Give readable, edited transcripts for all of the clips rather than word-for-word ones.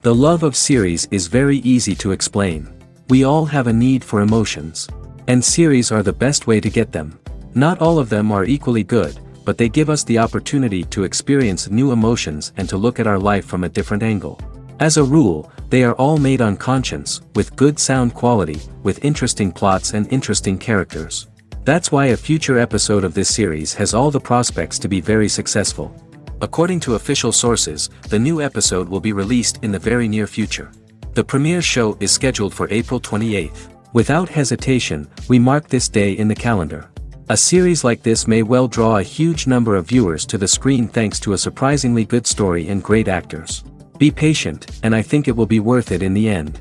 The love of series is very easy to explain. We all have a need for emotions. And series are the best way to get them. Not all of them are equally good, but they give us the opportunity to experience new emotions and to look at our life from a different angle. As a rule, they are all made on conscience, with good sound quality, with interesting plots and interesting characters. That's why a future episode of this series has all the prospects to be very successful. According to official sources, the new episode will be released in the very near future. The premiere show is scheduled for April 28th. Without hesitation, we mark this day in the calendar. A series like this may well draw a huge number of viewers to the screen thanks to a surprisingly good story and great actors. Be patient, and I think it will be worth it in the end.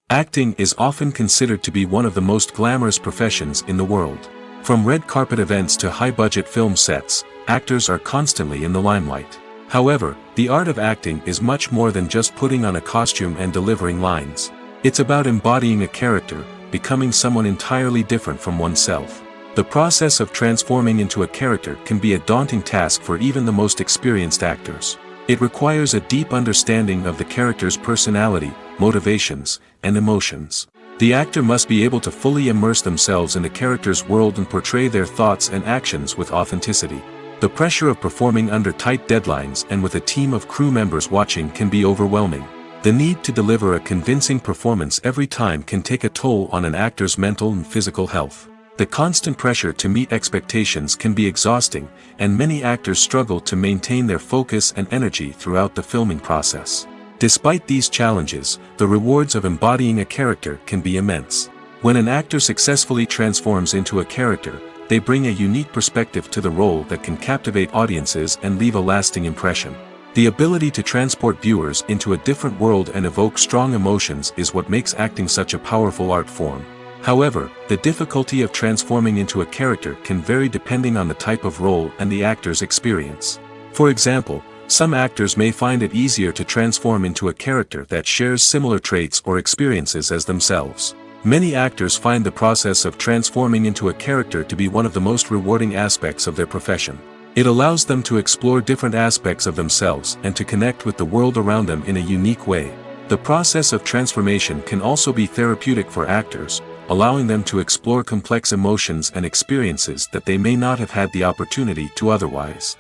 Acting is often considered to be one of the most glamorous professions in the world. From red carpet events to high-budget film sets, actors are constantly in the limelight. However, the art of acting is much more than just putting on a costume and delivering lines. It's about embodying a character, becoming someone entirely different from oneself. The process of transforming into a character can be a daunting task for even the most experienced actors. It requires a deep understanding of the character's personality, motivations, and emotions. The actor must be able to fully immerse themselves in the character's world and portray their thoughts and actions with authenticity. The pressure of performing under tight deadlines and with a team of crew members watching can be overwhelming. The need to deliver a convincing performance every time can take a toll on an actor's mental and physical health. The constant pressure to meet expectations can be exhausting, and many actors struggle to maintain their focus and energy throughout the filming process. Despite these challenges, the rewards of embodying a character can be immense. When an actor successfully transforms into a character, they bring a unique perspective to the role that can captivate audiences and leave a lasting impression. The ability to transport viewers into a different world and evoke strong emotions is what makes acting such a powerful art form. However, the difficulty of transforming into a character can vary depending on the type of role and the actor's experience. For example, some actors may find it easier to transform into a character that shares similar traits or experiences as themselves. Many actors find the process of transforming into a character to be one of the most rewarding aspects of their profession. It allows them to explore different aspects of themselves and to connect with the world around them in a unique way. The process of transformation can also be therapeutic for actors, allowing them to explore complex emotions and experiences that they may not have had the opportunity to otherwise.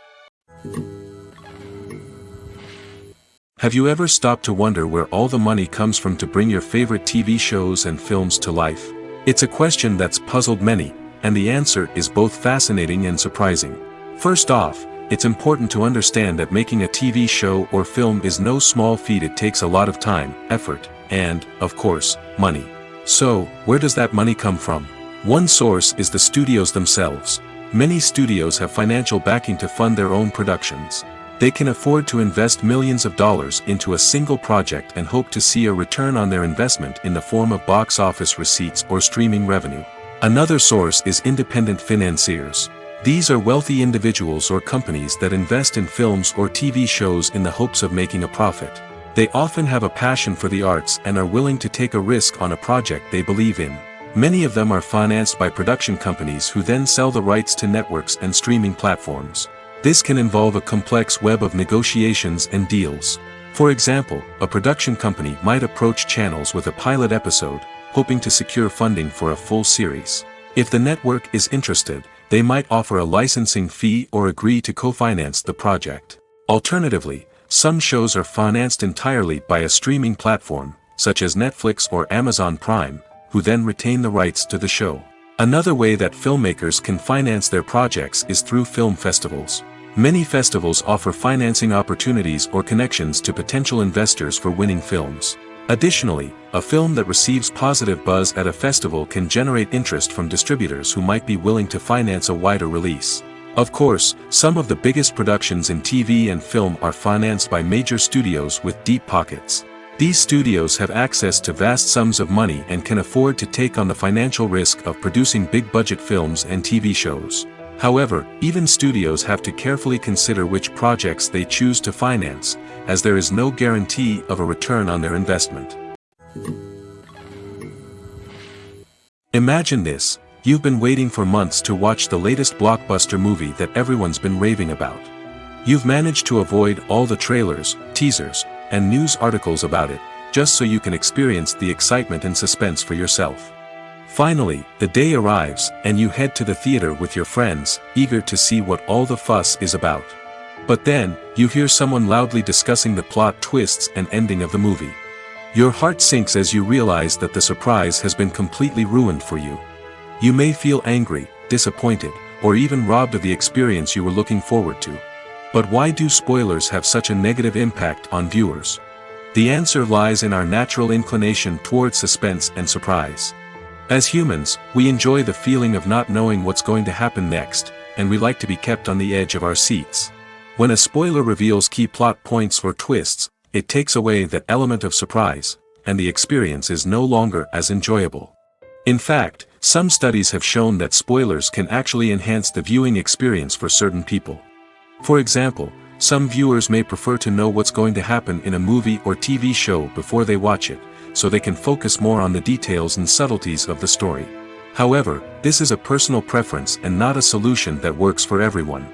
Have you ever stopped to wonder where all the money comes from to bring your favorite TV shows and films to life? It's a question that's puzzled many, and the answer is both fascinating and surprising. First off, it's important to understand that making a TV show or film is no small feat. It takes a lot of time, effort, and, of course, money. So, where does that money come from? One source is the studios themselves. Many studios have financial backing to fund their own productions. They can afford to invest millions of dollars into a single project and hope to see a return on their investment in the form of box office receipts or streaming revenue. Another source is independent financiers. These are wealthy individuals or companies that invest in films or TV shows in the hopes of making a profit. They often have a passion for the arts and are willing to take a risk on a project they believe in. Many of them are financed by production companies who then sell the rights to networks and streaming platforms. This can involve a complex web of negotiations and deals. For example, a production company might approach channels with a pilot episode, hoping to secure funding for a full series. If the network is interested, they might offer a licensing fee or agree to co-finance the project. Alternatively, some shows are financed entirely by a streaming platform, such as Netflix or Amazon Prime, who then retain the rights to the show. Another way that filmmakers can finance their projects is through film festivals. Many festivals offer financing opportunities or connections to potential investors for winning films. Additionally, a film that receives positive buzz at a festival can generate interest from distributors who might be willing to finance a wider release. Of course, some of the biggest productions in TV and film are financed by major studios with deep pockets. These studios have access to vast sums of money and can afford to take on the financial risk of producing big-budget films and TV shows. However, even studios have to carefully consider which projects they choose to finance, as there is no guarantee of a return on their investment. Imagine this: you've been waiting for months to watch the latest blockbuster movie that everyone's been raving about. You've managed to avoid all the trailers, teasers, and news articles about it, just so you can experience the excitement and suspense for yourself. Finally, the day arrives, and you head to the theater with your friends, eager to see what all the fuss is about. But then, you hear someone loudly discussing the plot twists and ending of the movie. Your heart sinks as you realize that the surprise has been completely ruined for you. You may feel angry, disappointed, or even robbed of the experience you were looking forward to. But why do spoilers have such a negative impact on viewers? The answer lies in our natural inclination towards suspense and surprise. As humans, we enjoy the feeling of not knowing what's going to happen next, and we like to be kept on the edge of our seats. When a spoiler reveals key plot points or twists, it takes away that element of surprise, and the experience is no longer as enjoyable. In fact, some studies have shown that spoilers can actually enhance the viewing experience for certain people. For example, some viewers may prefer to know what's going to happen in a movie or TV show before they watch it, so they can focus more on the details and subtleties of the story. However, this is a personal preference and not a solution that works for everyone.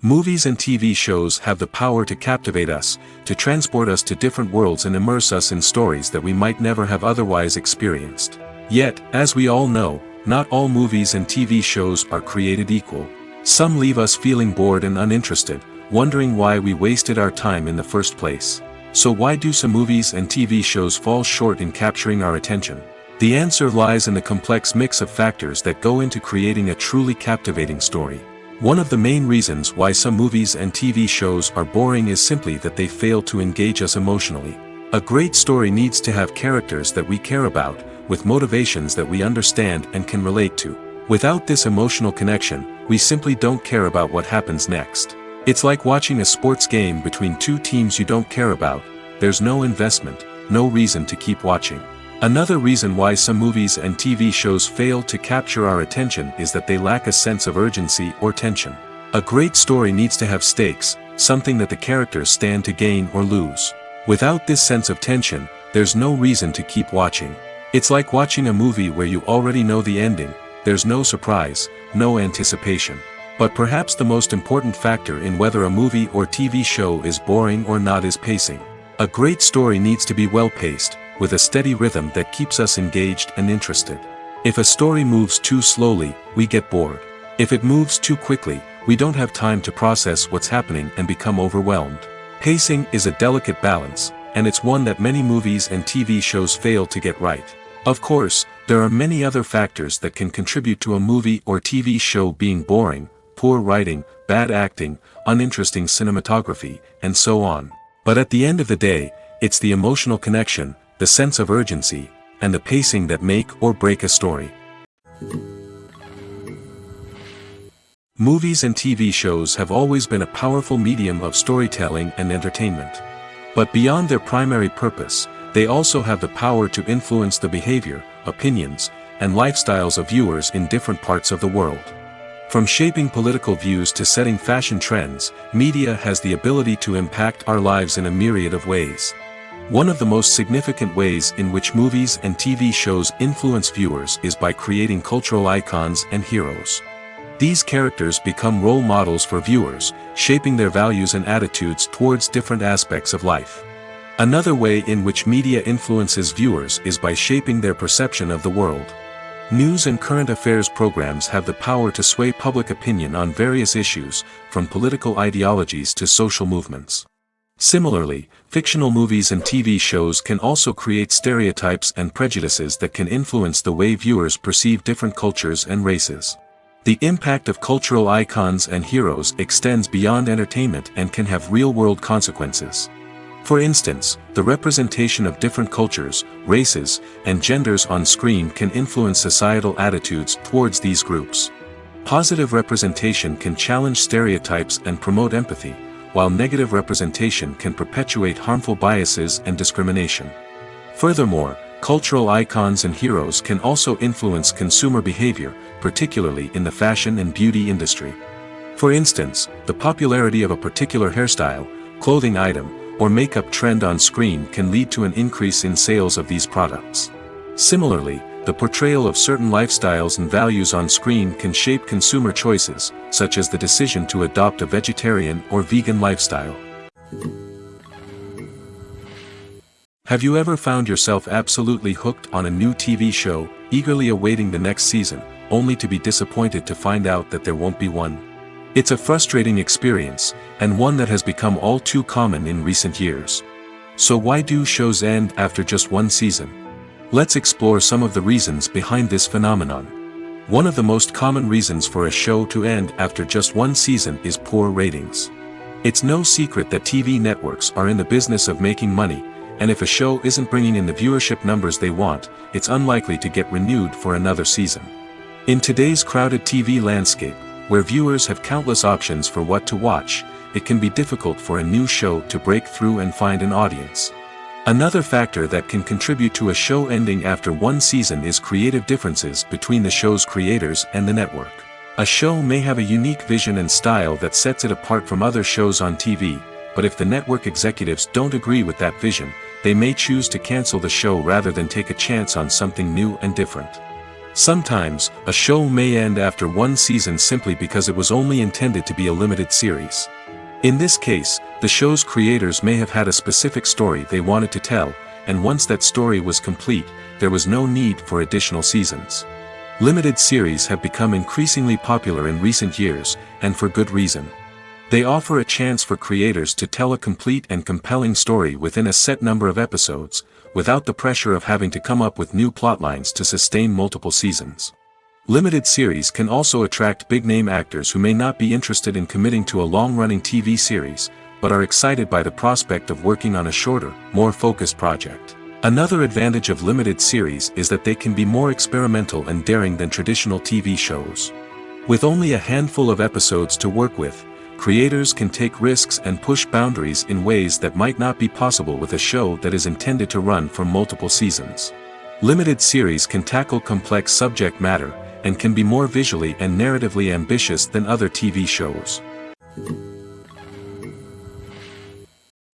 Movies and TV shows have the power to captivate us, to transport us to different worlds and immerse us in stories that we might never have otherwise experienced. Yet, as we all know, not all movies and TV shows are created equal. Some leave us feeling bored and uninterested, wondering why we wasted our time in the first place. So why do some movies and TV shows fall short in capturing our attention? The answer lies in the complex mix of factors that go into creating a truly captivating story. One of the main reasons why some movies and TV shows are boring is simply that they fail to engage us emotionally. A great story needs to have characters that we care about, with motivations that we understand and can relate to. Without this emotional connection, we simply don't care about what happens next. It's like watching a sports game between two teams you don't care about. There's no investment, no reason to keep watching. Another reason why some movies and TV shows fail to capture our attention is that they lack a sense of urgency or tension. A great story needs to have stakes, something that the characters stand to gain or lose. Without this sense of tension, there's no reason to keep watching. It's like watching a movie where you already know the ending. There's no surprise, no anticipation. But perhaps the most important factor in whether a movie or TV show is boring or not is pacing. A great story needs to be well-paced, with a steady rhythm that keeps us engaged and interested. If a story moves too slowly, we get bored. If it moves too quickly, we don't have time to process what's happening and become overwhelmed. Pacing is a delicate balance, and it's one that many movies and TV shows fail to get right. Of course, there are many other factors that can contribute to a movie or TV show being boring: poor writing, bad acting, uninteresting cinematography, and so on. But at the end of the day, it's the emotional connection, the sense of urgency, and the pacing that make or break a story. Movies and TV shows have always been a powerful medium of storytelling and entertainment. But beyond their primary purpose, they also have the power to influence the behavior, opinions, and lifestyles of viewers in different parts of the world. From shaping political views to setting fashion trends, media has the ability to impact our lives in a myriad of ways. One of the most significant ways in which movies and TV shows influence viewers is by creating cultural icons and heroes. These characters become role models for viewers, shaping their values and attitudes towards different aspects of life. Another way in which media influences viewers is by shaping their perception of the world. News and current affairs programs have the power to sway public opinion on various issues, from political ideologies to social movements. Similarly, fictional movies and TV shows can also create stereotypes and prejudices that can influence the way viewers perceive different cultures and races. The impact of cultural icons and heroes extends beyond entertainment and can have real-world consequences. For instance, the representation of different cultures, races, and genders on screen can influence societal attitudes towards these groups. Positive representation can challenge stereotypes and promote empathy, while negative representation can perpetuate harmful biases and discrimination. Furthermore, cultural icons and heroes can also influence consumer behavior, particularly in the fashion and beauty industry. For instance, the popularity of a particular hairstyle, clothing item, or makeup trend on screen can lead to an increase in sales of these products. Similarly, the portrayal of certain lifestyles and values on screen can shape consumer choices, such as the decision to adopt a vegetarian or vegan lifestyle. Have you ever found yourself absolutely hooked on a new TV show, eagerly awaiting the next season, only to be disappointed to find out that there won't be one? It's a frustrating experience, and one that has become all too common in recent years. So why do shows end after just one season? Let's explore some of the reasons behind this phenomenon. One of the most common reasons for a show to end after just one season is poor ratings. It's no secret that TV networks are in the business of making money, and if a show isn't bringing in the viewership numbers they want, it's unlikely to get renewed for another season. In today's crowded TV landscape, where viewers have countless options for what to watch, it can be difficult for a new show to break through and find an audience. Another factor that can contribute to a show ending after one season is creative differences between the show's creators and the network. A show may have a unique vision and style that sets it apart from other shows on TV, but if the network executives don't agree with that vision, they may choose to cancel the show rather than take a chance on something new and different. Sometimes, a show may end after one season simply because it was only intended to be a limited series. In this case, the show's creators may have had a specific story they wanted to tell, and once that story was complete, there was no need for additional seasons. Limited series have become increasingly popular in recent years, and for good reason. They offer a chance for creators to tell a complete and compelling story within a set number of episodes, without the pressure of having to come up with new plotlines to sustain multiple seasons. Limited series can also attract big-name actors who may not be interested in committing to a long-running TV series, but are excited by the prospect of working on a shorter, more focused project. Another advantage of limited series is that they can be more experimental and daring than traditional TV shows. With only a handful of episodes to work with, creators can take risks and push boundaries in ways that might not be possible with a show that is intended to run for multiple seasons. Limited series can tackle complex subject matter, and can be more visually and narratively ambitious than other TV shows.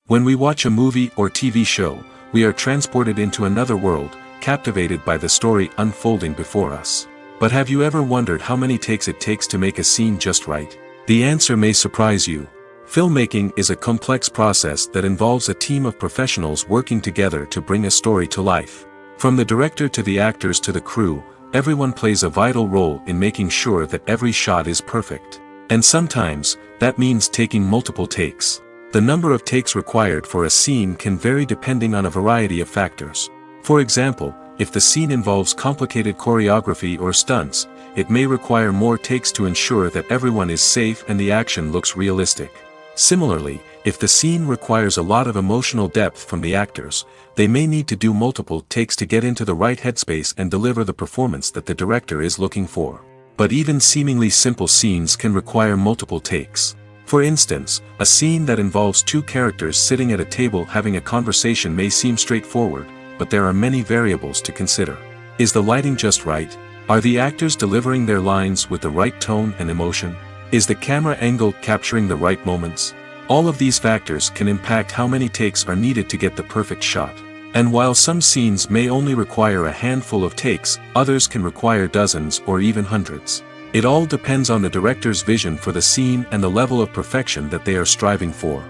When we watch a movie or TV show, we are transported into another world, captivated by the story unfolding before us. But have you ever wondered how many takes it takes to make a scene just right? The answer may surprise you. Filmmaking is a complex process that involves a team of professionals working together to bring a story to life. From the director to the actors to the crew, everyone plays a vital role in making sure that every shot is perfect. And sometimes, that means taking multiple takes. The number of takes required for a scene can vary depending on a variety of factors. For example, if the scene involves complicated choreography or stunts, it may require more takes to ensure that everyone is safe and the action looks realistic. Similarly, if the scene requires a lot of emotional depth from the actors, they may need to do multiple takes to get into the right headspace and deliver the performance that the director is looking for. But even seemingly simple scenes can require multiple takes. For instance, a scene that involves two characters sitting at a table having a conversation may seem straightforward, but there are many variables to consider. Is the lighting just right? Are the actors delivering their lines with the right tone and emotion? Is the camera angle capturing the right moments? All of these factors can impact how many takes are needed to get the perfect shot. And while some scenes may only require a handful of takes, others can require dozens or even hundreds. It all depends on the director's vision for the scene and the level of perfection that they are striving for.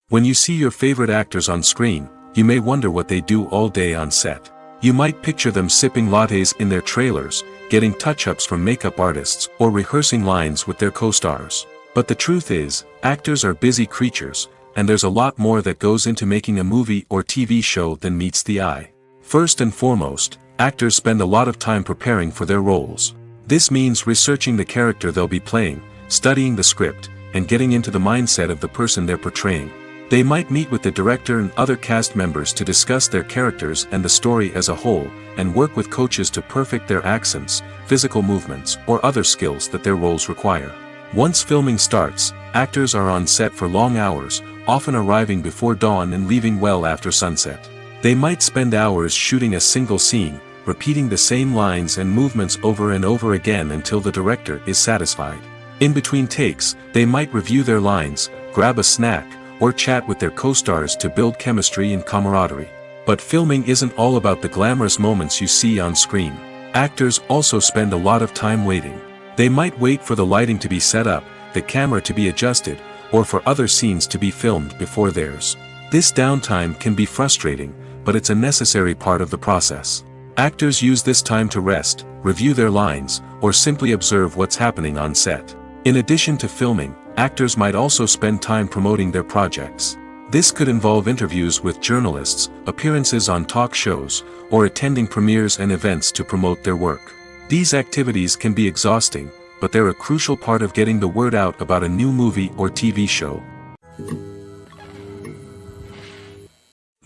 When you see your favorite actors on screen, you may wonder what they do all day on set. You might picture them sipping lattes in their trailers, getting touch-ups from makeup artists, or rehearsing lines with their co-stars. But the truth is, actors are busy creatures, and there's a lot more that goes into making a movie or TV show than meets the eye. First and foremost, actors spend a lot of time preparing for their roles. This means researching the character they'll be playing, studying the script, and getting into the mindset of the person they're portraying. They might meet with the director and other cast members to discuss their characters and the story as a whole, and work with coaches to perfect their accents, physical movements, or other skills that their roles require. Once filming starts, actors are on set for long hours, often arriving before dawn and leaving well after sunset. They might spend hours shooting a single scene, repeating the same lines and movements over and over again until the director is satisfied. In between takes, they might review their lines, grab a snack, or chat with their co-stars to build chemistry and camaraderie. But filming isn't all about the glamorous moments you see on screen. Actors also spend a lot of time waiting. They might wait for the lighting to be set up, the camera to be adjusted, or for other scenes to be filmed before theirs. This downtime can be frustrating, but it's a necessary part of the process. Actors use this time to rest, review their lines, or simply observe what's happening on set. In addition to filming, actors might also spend time promoting their projects. This could involve interviews with journalists, appearances on talk shows, or attending premieres and events to promote their work. These activities can be exhausting, but they're a crucial part of getting the word out about a new movie or TV show.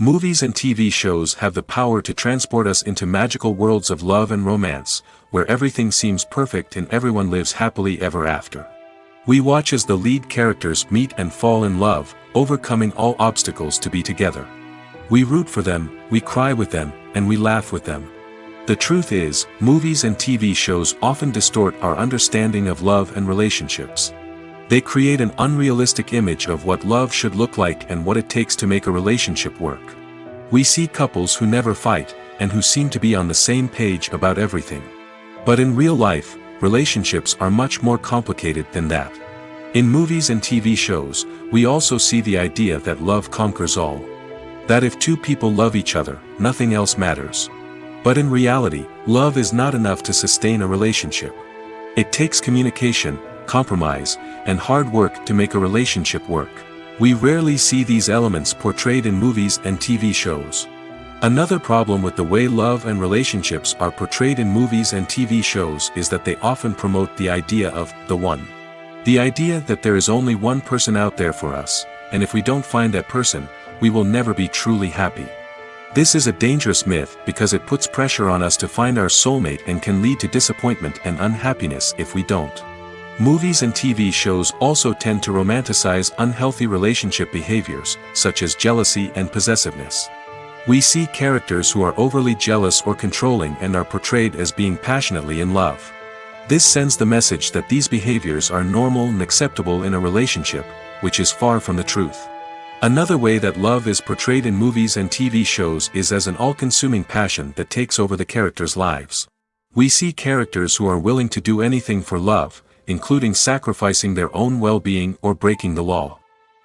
Movies and TV shows have the power to transport us into magical worlds of love and romance, where everything seems perfect and everyone lives happily ever after. We watch as the lead characters meet and fall in love, overcoming all obstacles to be together. We root for them, we cry with them, and we laugh with them. The truth is, movies and TV shows often distort our understanding of love and relationships. They create an unrealistic image of what love should look like and what it takes to make a relationship work. We see couples who never fight, and who seem to be on the same page about everything. But in real life, relationships are much more complicated than that. In movies and TV shows, we also see the idea that love conquers all. That if two people love each other, nothing else matters. But in reality, love is not enough to sustain a relationship. It takes communication, compromise, and hard work to make a relationship work. We rarely see these elements portrayed in movies and TV shows. Another problem with the way love and relationships are portrayed in movies and TV shows is that they often promote the idea of the one. The idea that there is only one person out there for us, and if we don't find that person, we will never be truly happy. This is a dangerous myth because it puts pressure on us to find our soulmate and can lead to disappointment and unhappiness if we don't. Movies and TV shows also tend to romanticize unhealthy relationship behaviors, such as jealousy and possessiveness. We see characters who are overly jealous or controlling and are portrayed as being passionately in love. This sends the message that these behaviors are normal and acceptable in a relationship, which is far from the truth. Another way that love is portrayed in movies and TV shows is as an all-consuming passion that takes over the characters' lives. We see characters who are willing to do anything for love, including sacrificing their own well-being or breaking the law.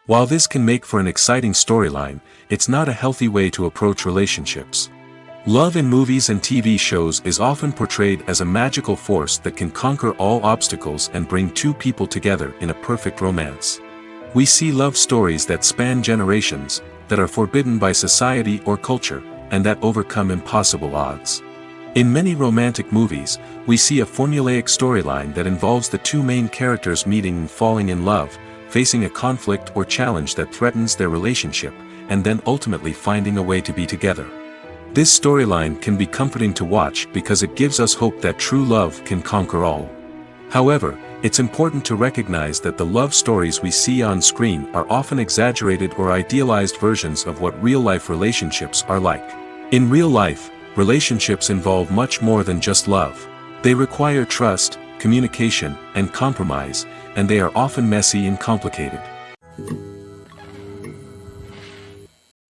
While this can make for an exciting storyline, it's not a healthy way to approach relationships. Love in movies and TV shows is often portrayed as a magical force that can conquer all obstacles and bring two people together in a perfect romance. We see love stories that span generations, that are forbidden by society or culture, and that overcome impossible odds. In many romantic movies, we see a formulaic storyline that involves the two main characters meeting and falling in love, facing a conflict or challenge that threatens their relationship, and then ultimately finding a way to be together. This storyline can be comforting to watch because it gives us hope that true love can conquer all. However, it's important to recognize that the love stories we see on screen are often exaggerated or idealized versions of what real-life relationships are like. In real life, relationships involve much more than just love. They require trust, communication, and compromise, and they are often messy and complicated.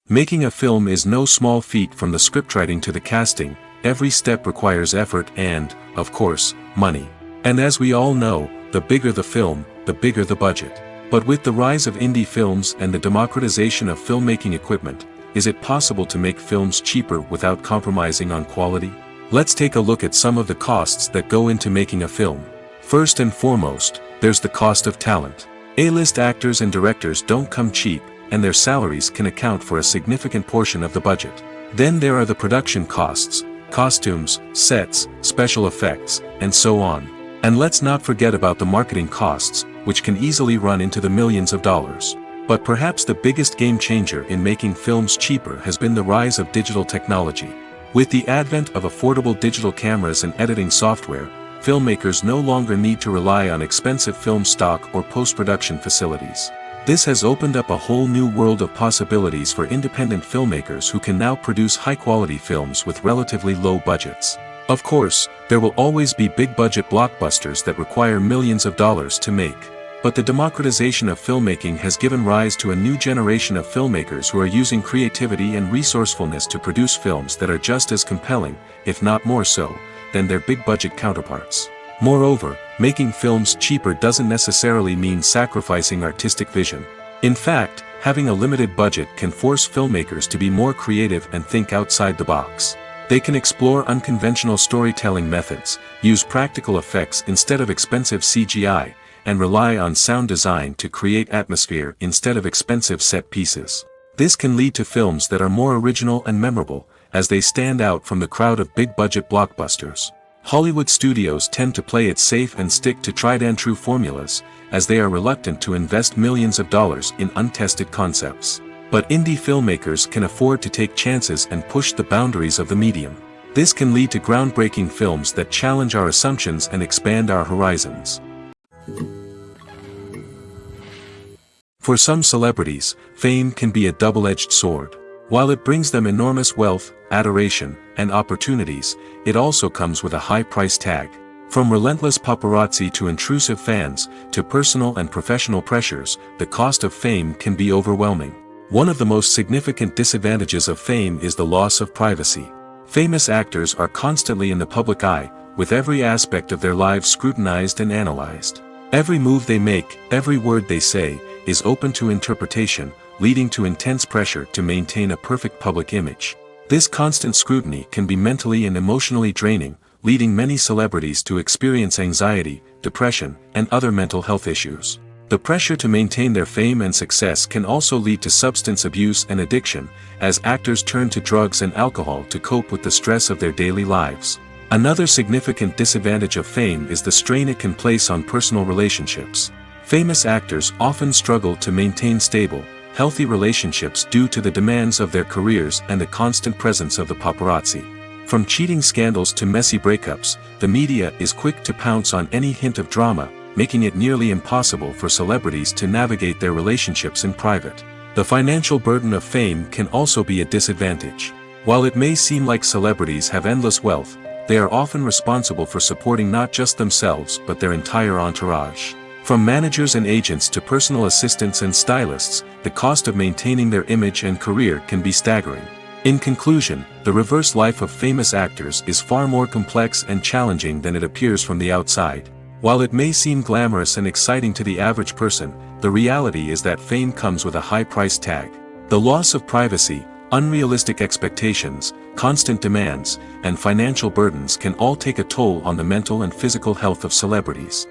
Making a film is no small feat. From the scriptwriting to the casting, every step requires effort and, of course, money. And as we all know, the bigger the film, the bigger the budget. But with the rise of indie films and the democratization of filmmaking equipment, is it possible to make films cheaper without compromising on quality? Let's take a look at some of the costs that go into making a film. First and foremost, there's the cost of talent. A-list actors and directors don't come cheap, and their salaries can account for a significant portion of the budget. Then there are the production costs, costumes, sets, special effects, and so on. And let's not forget about the marketing costs, which can easily run into the millions of dollars. But perhaps the biggest game changer in making films cheaper has been the rise of digital technology. With the advent of affordable digital cameras and editing software, filmmakers no longer need to rely on expensive film stock or post-production facilities. This has opened up a whole new world of possibilities for independent filmmakers who can now produce high-quality films with relatively low budgets. Of course, there will always be big-budget blockbusters that require millions of dollars to make. But the democratization of filmmaking has given rise to a new generation of filmmakers who are using creativity and resourcefulness to produce films that are just as compelling, if not more so, than their big-budget counterparts. Moreover, making films cheaper doesn't necessarily mean sacrificing artistic vision. In fact, having a limited budget can force filmmakers to be more creative and think outside the box. They can explore unconventional storytelling methods, use practical effects instead of expensive CGI, and rely on sound design to create atmosphere instead of expensive set pieces. This can lead to films that are more original and memorable, as they stand out from the crowd of big-budget blockbusters. Hollywood studios tend to play it safe and stick to tried-and-true formulas, as they are reluctant to invest millions of dollars in untested concepts. But indie filmmakers can afford to take chances and push the boundaries of the medium. This can lead to groundbreaking films that challenge our assumptions and expand our horizons. For some celebrities, fame can be a double-edged sword. While it brings them enormous wealth, adoration, and opportunities, it also comes with a high price tag. From relentless paparazzi to intrusive fans, to personal and professional pressures, the cost of fame can be overwhelming. One of the most significant disadvantages of fame is the loss of privacy. Famous actors are constantly in the public eye, with every aspect of their lives scrutinized and analyzed. Every move they make, every word they say, is open to interpretation, leading to intense pressure to maintain a perfect public image. This constant scrutiny can be mentally and emotionally draining, leading many celebrities to experience anxiety, depression, and other mental health issues. The pressure to maintain their fame and success can also lead to substance abuse and addiction, as actors turn to drugs and alcohol to cope with the stress of their daily lives. Another significant disadvantage of fame is the strain it can place on personal relationships. Famous actors often struggle to maintain stable, healthy relationships due to the demands of their careers and the constant presence of the paparazzi. From cheating scandals to messy breakups, the media is quick to pounce on any hint of drama, making it nearly impossible for celebrities to navigate their relationships in private. The financial burden of fame can also be a disadvantage. While it may seem like celebrities have endless wealth, they are often responsible for supporting not just themselves but their entire entourage. From managers and agents to personal assistants and stylists, the cost of maintaining their image and career can be staggering. In conclusion, the reverse life of famous actors is far more complex and challenging than it appears from the outside. While it may seem glamorous and exciting to the average person, the reality is that fame comes with a high price tag. The loss of privacy, unrealistic expectations, constant demands, and financial burdens can all take a toll on the mental and physical health of celebrities.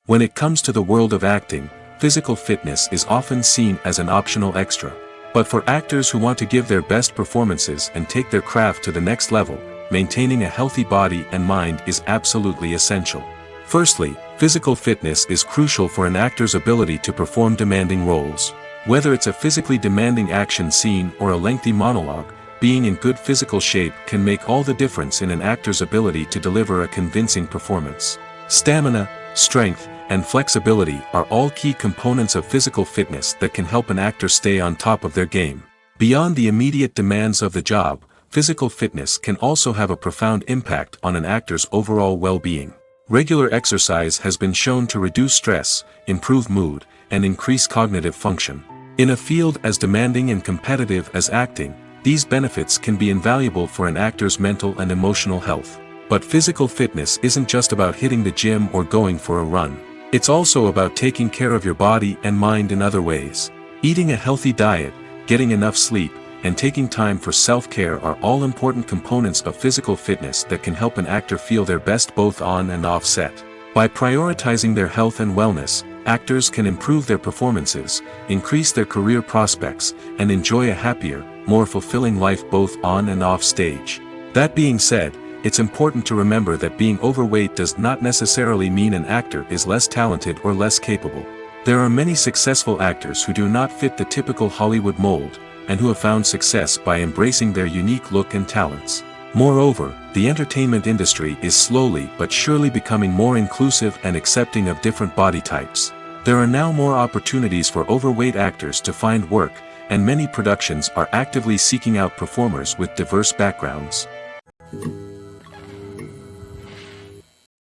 When it comes to the world of acting, physical fitness is often seen as an optional extra. But for actors who want to give their best performances and take their craft to the next level, maintaining a healthy body and mind is absolutely essential. Firstly, physical fitness is crucial for an actor's ability to perform demanding roles. Whether it's a physically demanding action scene or a lengthy monologue, being in good physical shape can make all the difference in an actor's ability to deliver a convincing performance. Stamina, strength, and flexibility are all key components of physical fitness that can help an actor stay on top of their game. Beyond the immediate demands of the job, physical fitness can also have a profound impact on an actor's overall well-being. Regular exercise has been shown to reduce stress, improve mood, and increase cognitive function. In a field as demanding and competitive as acting, these benefits can be invaluable for an actor's mental and emotional health. But physical fitness isn't just about hitting the gym or going for a run. It's also about taking care of your body and mind in other ways. Eating a healthy diet, getting enough sleep, and taking time for self-care are all important components of physical fitness that can help an actor feel their best both on and off set. By prioritizing their health and wellness, actors can improve their performances, increase their career prospects, and enjoy a happier, more fulfilling life both on and off stage. That being said, it's important to remember that being overweight does not necessarily mean an actor is less talented or less capable. There are many successful actors who do not fit the typical Hollywood mold, and who have found success by embracing their unique look and talents. Moreover, the entertainment industry is slowly but surely becoming more inclusive and accepting of different body types. There are now more opportunities for overweight actors to find work, and many productions are actively seeking out performers with diverse backgrounds.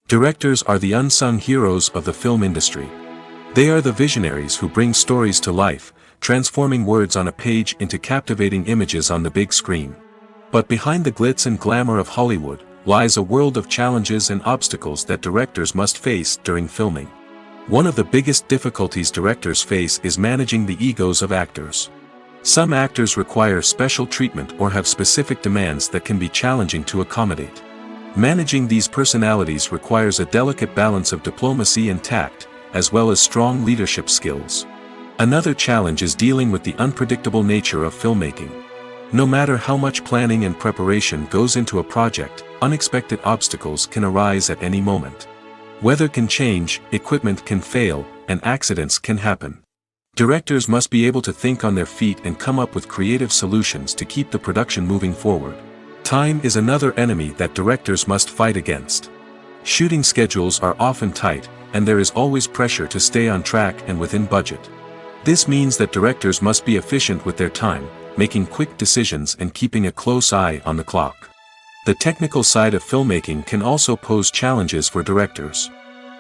Directors are the unsung heroes of the film industry. They are the visionaries who bring stories to life, transforming words on a page into captivating images on the big screen. But behind the glitz and glamour of Hollywood, lies a world of challenges and obstacles that directors must face during filming. One of the biggest difficulties directors face is managing the egos of actors. Some actors require special treatment or have specific demands that can be challenging to accommodate. Managing these personalities requires a delicate balance of diplomacy and tact, as well as strong leadership skills. Another challenge is dealing with the unpredictable nature of filmmaking. No matter how much planning and preparation goes into a project, unexpected obstacles can arise at any moment. Weather can change, equipment can fail, and accidents can happen. Directors must be able to think on their feet and come up with creative solutions to keep the production moving forward. Time is another enemy that directors must fight against. Shooting schedules are often tight, and there is always pressure to stay on track and within budget. This means that directors must be efficient with their time, making quick decisions and keeping a close eye on the clock. The technical side of filmmaking can also pose challenges for directors.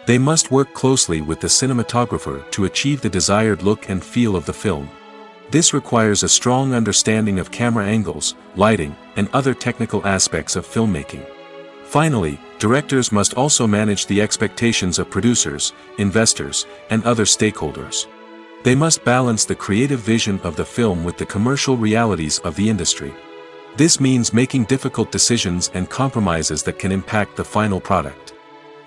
They must work closely with the cinematographer to achieve the desired look and feel of the film. This requires a strong understanding of camera angles, lighting, and other technical aspects of filmmaking. Finally, directors must also manage the expectations of producers, investors, and other stakeholders. They must balance the creative vision of the film with the commercial realities of the industry. This means making difficult decisions and compromises that can impact the final product.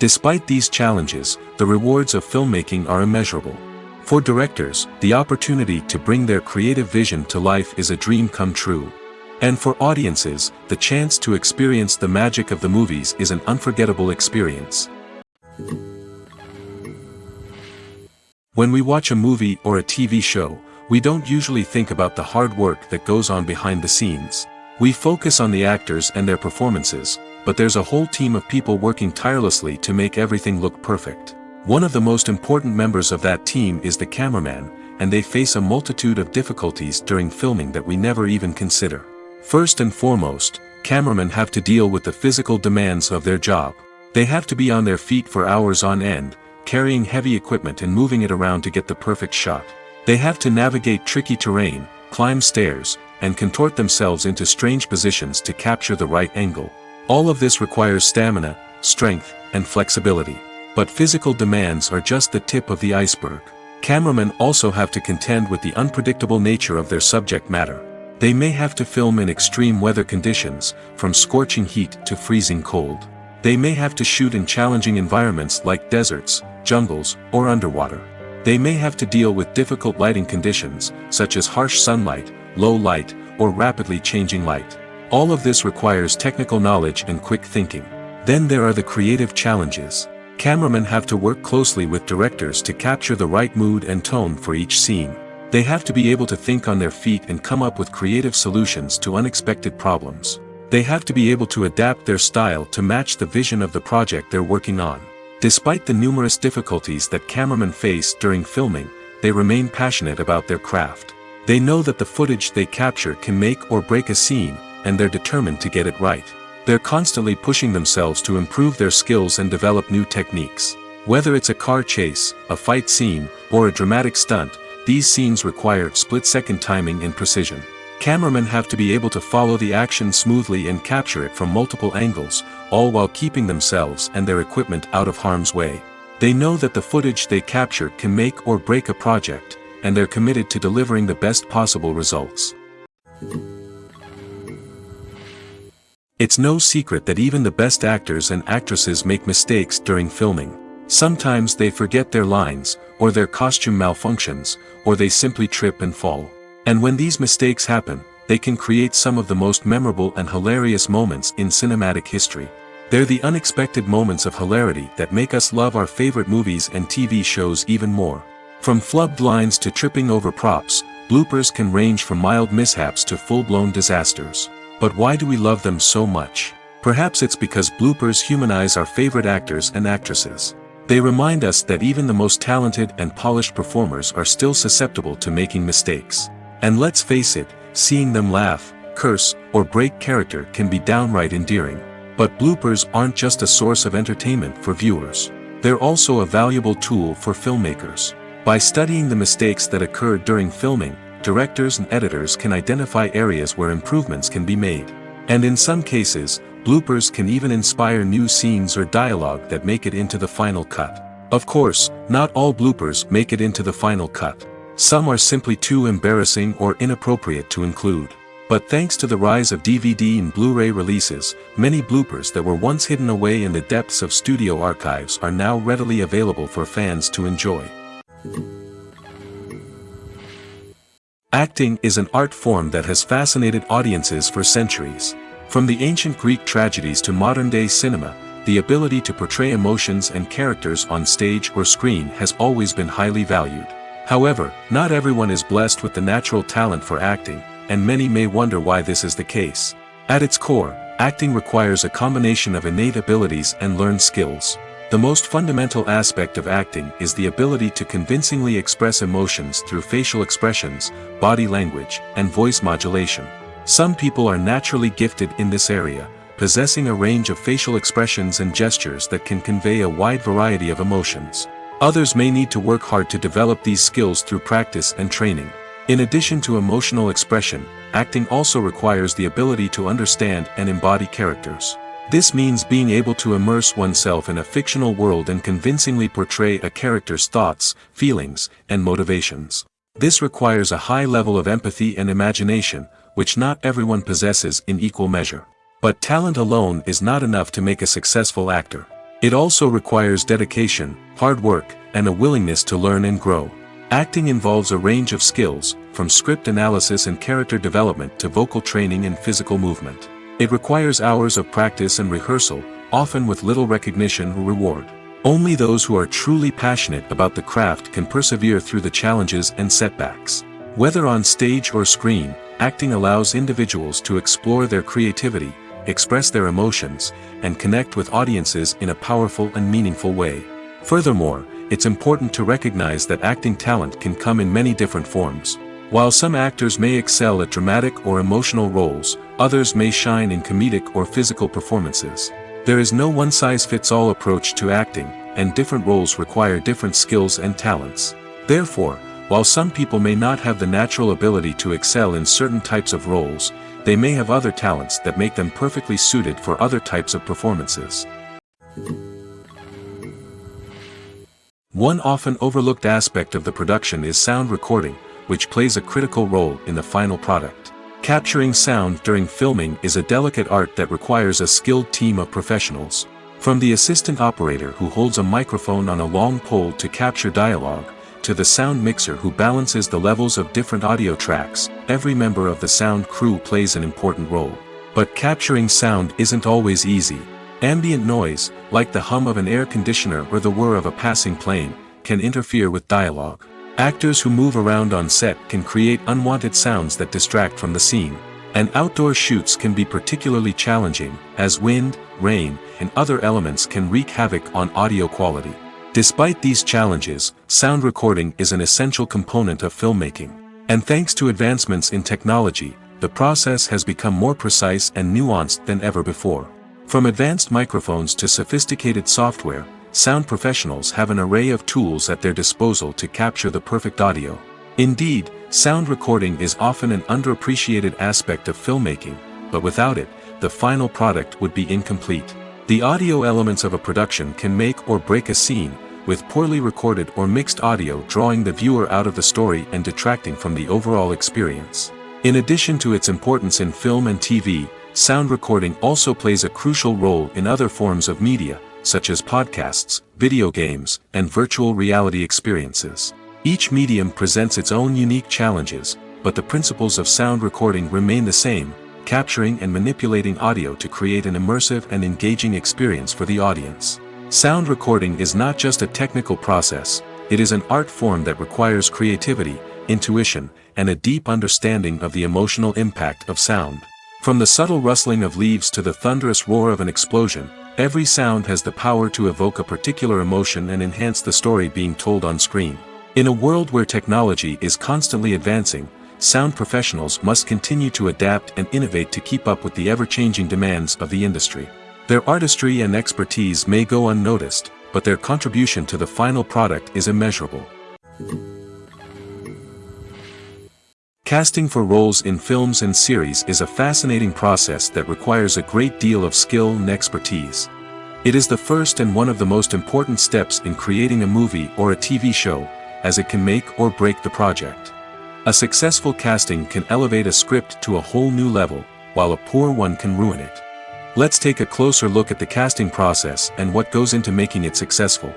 Despite these challenges, the rewards of filmmaking are immeasurable. For directors, the opportunity to bring their creative vision to life is a dream come true. And for audiences, the chance to experience the magic of the movies is an unforgettable experience. When we watch a movie or a TV show, we don't usually think about the hard work that goes on behind the scenes. We focus on the actors and their performances, but there's a whole team of people working tirelessly to make everything look perfect. One of the most important members of that team is the cameraman, and they face a multitude of difficulties during filming that we never even consider. First and foremost, cameramen have to deal with the physical demands of their job. They have to be on their feet for hours on end, carrying heavy equipment and moving it around to get the perfect shot. They have to navigate tricky terrain, climb stairs, and contort themselves into strange positions to capture the right angle. All of this requires stamina, strength, and flexibility. But physical demands are just the tip of the iceberg. Cameramen also have to contend with the unpredictable nature of their subject matter. They may have to film in extreme weather conditions, from scorching heat to freezing cold. They may have to shoot in challenging environments like deserts, jungles, or underwater. They may have to deal with difficult lighting conditions, such as harsh sunlight, low light, or rapidly changing light. All of this requires technical knowledge and quick thinking. Then there are the creative challenges. Cameramen have to work closely with directors to capture the right mood and tone for each scene. They have to be able to think on their feet and come up with creative solutions to unexpected problems. They have to be able to adapt their style to match the vision of the project they're working on. Despite the numerous difficulties that cameramen face during filming, they remain passionate about their craft. They know that the footage they capture can make or break a scene, and they're determined to get it right. They're constantly pushing themselves to improve their skills and develop new techniques. Whether it's a car chase, a fight scene, or a dramatic stunt, these scenes require split-second timing and precision. Cameramen have to be able to follow the action smoothly and capture it from multiple angles, all while keeping themselves and their equipment out of harm's way. They know that the footage they capture can make or break a project, and they're committed to delivering the best possible results. It's no secret that even the best actors and actresses make mistakes during filming. Sometimes they forget their lines, or their costume malfunctions, or they simply trip and fall. And when these mistakes happen, they can create some of the most memorable and hilarious moments in cinematic history. They're the unexpected moments of hilarity that make us love our favorite movies and TV shows even more. From flubbed lines to tripping over props, bloopers can range from mild mishaps to full-blown disasters. But why do we love them so much? Perhaps it's because bloopers humanize our favorite actors and actresses. They remind us that even the most talented and polished performers are still susceptible to making mistakes. And let's face it, seeing them laugh, curse, or break character can be downright endearing. But bloopers aren't just a source of entertainment for viewers. They're also a valuable tool for filmmakers. By studying the mistakes that occurred during filming, directors and editors can identify areas where improvements can be made. And in some cases, bloopers can even inspire new scenes or dialogue that make it into the final cut. Of course, not all bloopers make it into the final cut. Some are simply too embarrassing or inappropriate to include. But thanks to the rise of DVD and Blu-ray releases, many bloopers that were once hidden away in the depths of studio archives are now readily available for fans to enjoy. Acting is an art form that has fascinated audiences for centuries. From the ancient Greek tragedies to modern-day cinema, the ability to portray emotions and characters on stage or screen has always been highly valued. However, not everyone is blessed with the natural talent for acting, and many may wonder why this is the case. At its core, acting requires a combination of innate abilities and learned skills. The most fundamental aspect of acting is the ability to convincingly express emotions through facial expressions, body language, and voice modulation. Some people are naturally gifted in this area, possessing a range of facial expressions and gestures that can convey a wide variety of emotions. Others may need to work hard to develop these skills through practice and training. In addition to emotional expression, acting also requires the ability to understand and embody characters. This means being able to immerse oneself in a fictional world and convincingly portray a character's thoughts, feelings, and motivations. This requires a high level of empathy and imagination, which not everyone possesses in equal measure. But talent alone is not enough to make a successful actor. It also requires dedication, hard work, and a willingness to learn and grow. Acting involves a range of skills, from script analysis and character development to vocal training and physical movement. It requires hours of practice and rehearsal, often with little recognition or reward. Only those who are truly passionate about the craft can persevere through the challenges and setbacks. Whether on stage or screen, acting allows individuals to explore their creativity, express their emotions, and connect with audiences in a powerful and meaningful way. Furthermore, it's important to recognize that acting talent can come in many different forms. While some actors may excel at dramatic or emotional roles, others may shine in comedic or physical performances. There is no one-size-fits-all approach to acting, and different roles require different skills and talents. Therefore, while some people may not have the natural ability to excel in certain types of roles, they may have other talents that make them perfectly suited for other types of performances. One often overlooked aspect of the production is sound recording, which plays a critical role in the final product. Capturing sound during filming is a delicate art that requires a skilled team of professionals. From the assistant operator who holds a microphone on a long pole to capture dialogue, to the sound mixer who balances the levels of different audio tracks, every member of the sound crew plays an important role. But capturing sound isn't always easy. Ambient noise, like the hum of an air conditioner or the whir of a passing plane, can interfere with dialogue. Actors who move around on set can create unwanted sounds that distract from the scene. And outdoor shoots can be particularly challenging, as wind, rain, and other elements can wreak havoc on audio quality. Despite these challenges, sound recording is an essential component of filmmaking. And thanks to advancements in technology, the process has become more precise and nuanced than ever before. From advanced microphones to sophisticated software, sound professionals have an array of tools at their disposal to capture the perfect audio. Indeed, sound recording is often an underappreciated aspect of filmmaking, but without it, the final product would be incomplete. The audio elements of a production can make or break a scene, with poorly recorded or mixed audio drawing the viewer out of the story and detracting from the overall experience. In addition to its importance in film and TV, sound recording also plays a crucial role in other forms of media, such as podcasts, video games, and virtual reality experiences. Each medium presents its own unique challenges, but the principles of sound recording remain the same, capturing and manipulating audio to create an immersive and engaging experience for the audience. Sound recording is not just a technical process, it is an art form that requires creativity, intuition, and a deep understanding of the emotional impact of sound. From the subtle rustling of leaves to the thunderous roar of an explosion, every sound has the power to evoke a particular emotion and enhance the story being told on screen. In a world where technology is constantly advancing, sound professionals must continue to adapt and innovate to keep up with the ever-changing demands of the industry. Their artistry and expertise may go unnoticed, but their contribution to the final product is immeasurable. Casting for roles in films and series is a fascinating process that requires a great deal of skill and expertise. It is the first and one of the most important steps in creating a movie or a TV show, as it can make or break the project. A successful casting can elevate a script to a whole new level, while a poor one can ruin it. Let's take a closer look at the casting process and what goes into making it successful.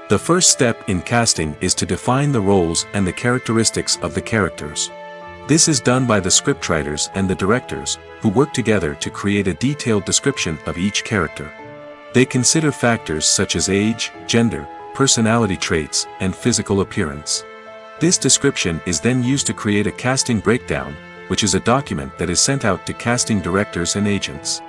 The first step in casting is to define the roles and the characteristics of the characters. This is done by the scriptwriters and the directors, who work together to create a detailed description of each character. They consider factors such as age, gender, personality traits, and physical appearance. This description is then used to create a casting breakdown, which is a document that is sent out to casting directors and agents.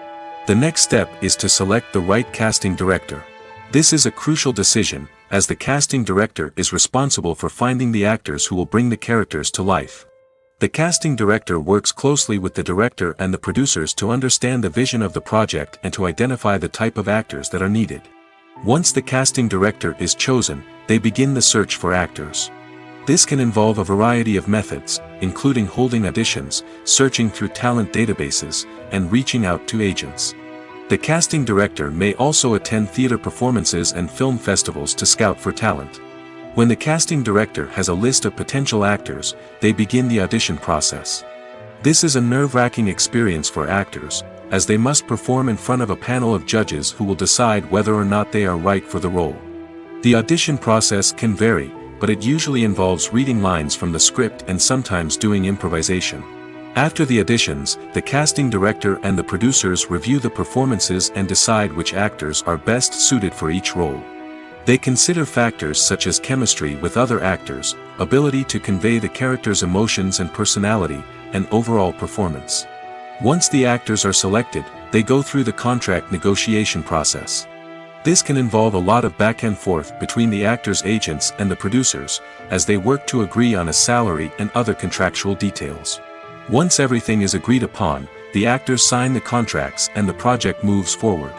The next step is to select the right casting director. This is a crucial decision, as the casting director is responsible for finding the actors who will bring the characters to life. The casting director works closely with the director and the producers to understand the vision of the project and to identify the type of actors that are needed. Once the casting director is chosen, they begin the search for actors. This can involve a variety of methods, including holding auditions, searching through talent databases, and reaching out to agents. The casting director may also attend theater performances and film festivals to scout for talent. When the casting director has a list of potential actors, they begin the audition process. This is a nerve-wracking experience for actors, as they must perform in front of a panel of judges who will decide whether or not they are right for the role. The audition process can vary, but it usually involves reading lines from the script and sometimes doing improvisation. After the auditions, the casting director and the producers review the performances and decide which actors are best suited for each role. They consider factors such as chemistry with other actors, ability to convey the character's emotions and personality, and overall performance. Once the actors are selected, they go through the contract negotiation process. This can involve a lot of back and forth between the actors' agents and the producers, as they work to agree on a salary and other contractual details. Once everything is agreed upon, the actors sign the contracts and the project moves forward.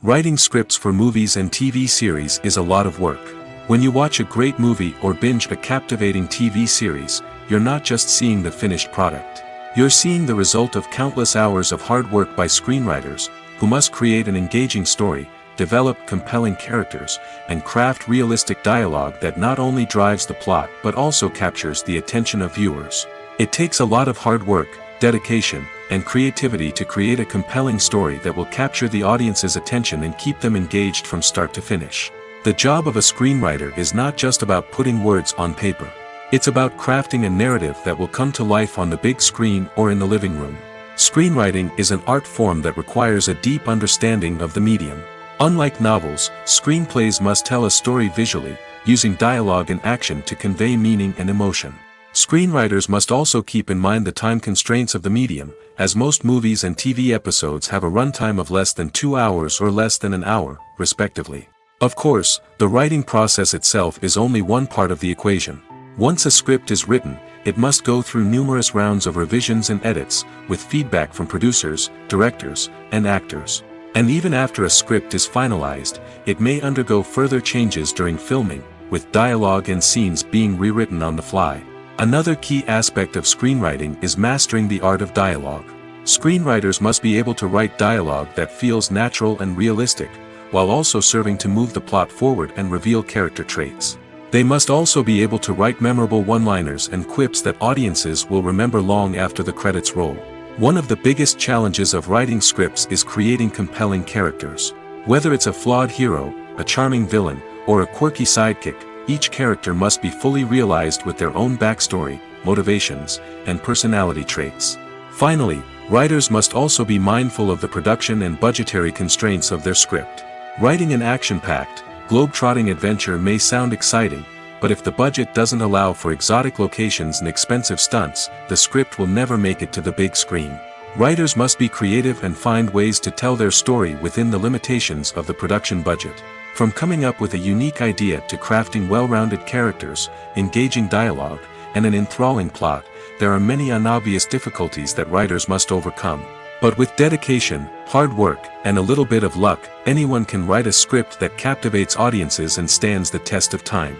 Writing scripts for movies and TV series is a lot of work. When you watch a great movie or binge a captivating TV series, you're not just seeing the finished product. You're seeing the result of countless hours of hard work by screenwriters, who must create an engaging story, develop compelling characters, and craft realistic dialogue that not only drives the plot but also captures the attention of viewers. It takes a lot of hard work, dedication, and creativity to create a compelling story that will capture the audience's attention and keep them engaged from start to finish. The job of a screenwriter is not just about putting words on paper. It's about crafting a narrative that will come to life on the big screen or in the living room. Screenwriting is an art form that requires a deep understanding of the medium. Unlike novels, screenplays must tell a story visually, using dialogue and action to convey meaning and emotion. Screenwriters must also keep in mind the time constraints of the medium, as most movies and TV episodes have a runtime of less than 2 hours or less than an hour, respectively. Of course, the writing process itself is only one part of the equation. Once a script is written, it must go through numerous rounds of revisions and edits, with feedback from producers, directors, and actors. And even after a script is finalized, it may undergo further changes during filming, with dialogue and scenes being rewritten on the fly. Another key aspect of screenwriting is mastering the art of dialogue. Screenwriters must be able to write dialogue that feels natural and realistic, while also serving to move the plot forward and reveal character traits. They must also be able to write memorable one-liners and quips that audiences will remember long after the credits roll. One of the biggest challenges of writing scripts is creating compelling characters. Whether it's a flawed hero, a charming villain, or a quirky sidekick, each character must be fully realized with their own backstory, motivations, and personality traits. Finally, writers must also be mindful of the production and budgetary constraints of their script. Writing an action-packed, globe-trotting adventure may sound exciting, but if the budget doesn't allow for exotic locations and expensive stunts, the script will never make it to the big screen. Writers must be creative and find ways to tell their story within the limitations of the production budget. From coming up with a unique idea to crafting well-rounded characters, engaging dialogue, and an enthralling plot, there are many unobvious difficulties that writers must overcome. But with dedication, hard work, and a little bit of luck, anyone can write a script that captivates audiences and stands the test of time.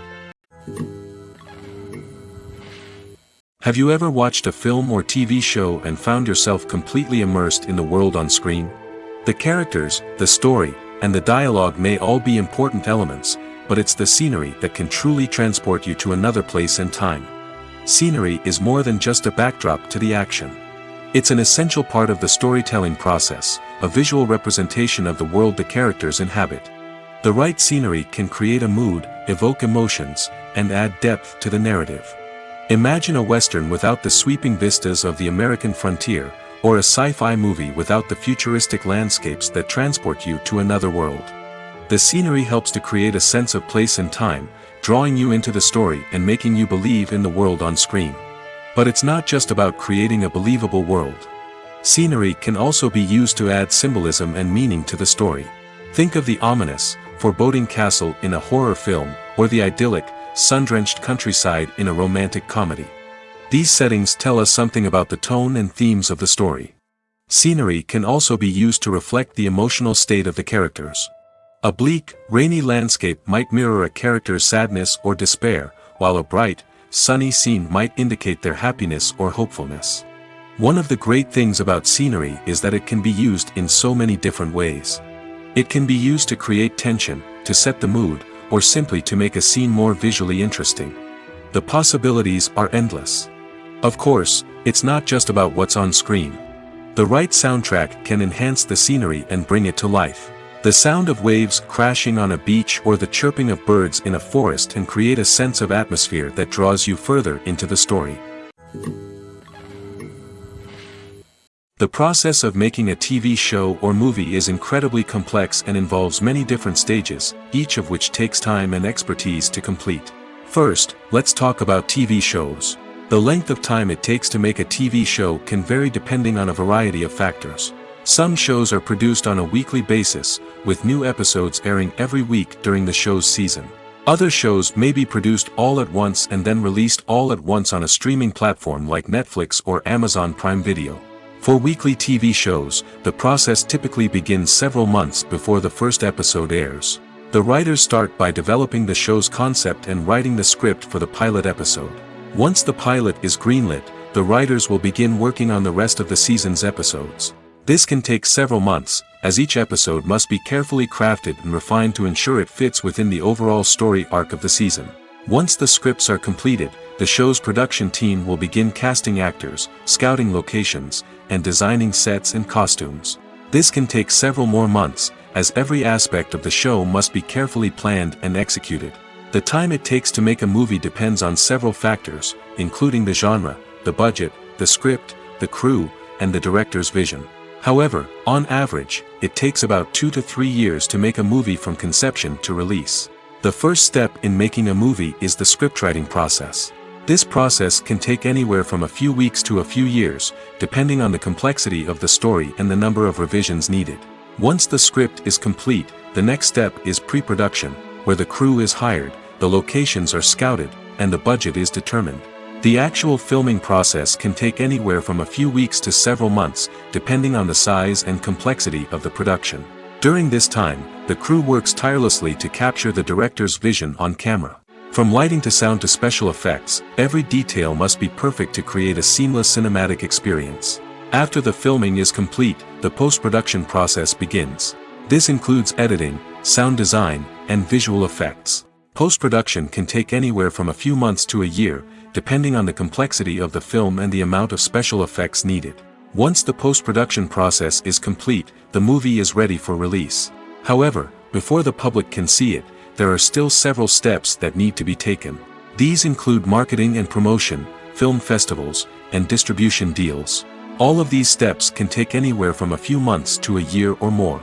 Have you ever watched a film or TV show and found yourself completely immersed in the world on screen? The characters, the story, and the dialogue may all be important elements, but it's the scenery that can truly transport you to another place and time. Scenery is more than just a backdrop to the action. It's an essential part of the storytelling process, a visual representation of the world the characters inhabit. The right scenery can create a mood, evoke emotions, and add depth to the narrative. Imagine a Western without the sweeping vistas of the American frontier, or a sci-fi movie without the futuristic landscapes that transport you to another world. The scenery helps to create a sense of place and time, drawing you into the story and making you believe in the world on screen. But it's not just about creating a believable world. Scenery can also be used to add symbolism and meaning to the story. Think of the ominous, foreboding castle in a horror film, or the idyllic, sun-drenched countryside in a romantic comedy. These settings tell us something about the tone and themes of the story. Scenery can also be used to reflect the emotional state of the characters. A bleak, rainy landscape might mirror a character's sadness or despair, while a bright, sunny scene might indicate their happiness or hopefulness. One of the great things about scenery is that it can be used in so many different ways. It can be used to create tension, to set the mood, or simply to make a scene more visually interesting. The possibilities are endless. Of course, it's not just about what's on screen. The right soundtrack can enhance the scenery and bring it to life. The sound of waves crashing on a beach or the chirping of birds in a forest can create a sense of atmosphere that draws you further into the story. The process of making a TV show or movie is incredibly complex and involves many different stages, each of which takes time and expertise to complete. First, let's talk about TV shows. The length of time it takes to make a TV show can vary depending on a variety of factors. Some shows are produced on a weekly basis, with new episodes airing every week during the show's season. Other shows may be produced all at once and then released all at once on a streaming platform like Netflix or Amazon Prime Video. For weekly TV shows, the process typically begins several months before the first episode airs. The writers start by developing the show's concept and writing the script for the pilot episode. Once the pilot is greenlit, the writers will begin working on the rest of the season's episodes. This can take several months, as each episode must be carefully crafted and refined to ensure it fits within the overall story arc of the season. Once the scripts are completed, the show's production team will begin casting actors, scouting locations, and designing sets and costumes. This can take several more months, as every aspect of the show must be carefully planned and executed. The time it takes to make a movie depends on several factors, including the genre, the budget, the script, the crew, and the director's vision. However, on average, it takes about 2 to 3 years to make a movie from conception to release. The first step in making a movie is the scriptwriting process. This process can take anywhere from a few weeks to a few years, depending on the complexity of the story and the number of revisions needed. Once the script is complete, the next step is pre-production, where the crew is hired, the locations are scouted, and the budget is determined. The actual filming process can take anywhere from a few weeks to several months, depending on the size and complexity of the production. During this time, the crew works tirelessly to capture the director's vision on camera. From lighting to sound to special effects, every detail must be perfect to create a seamless cinematic experience. After the filming is complete, the post-production process begins. This includes editing, sound design, and visual effects. Post-production can take anywhere from a few months to a year, depending on the complexity of the film and the amount of special effects needed. Once the post-production process is complete, the movie is ready for release. However, before the public can see it, there are still several steps that need to be taken. These include marketing and promotion, film festivals, and distribution deals. All of these steps can take anywhere from a few months to a year or more.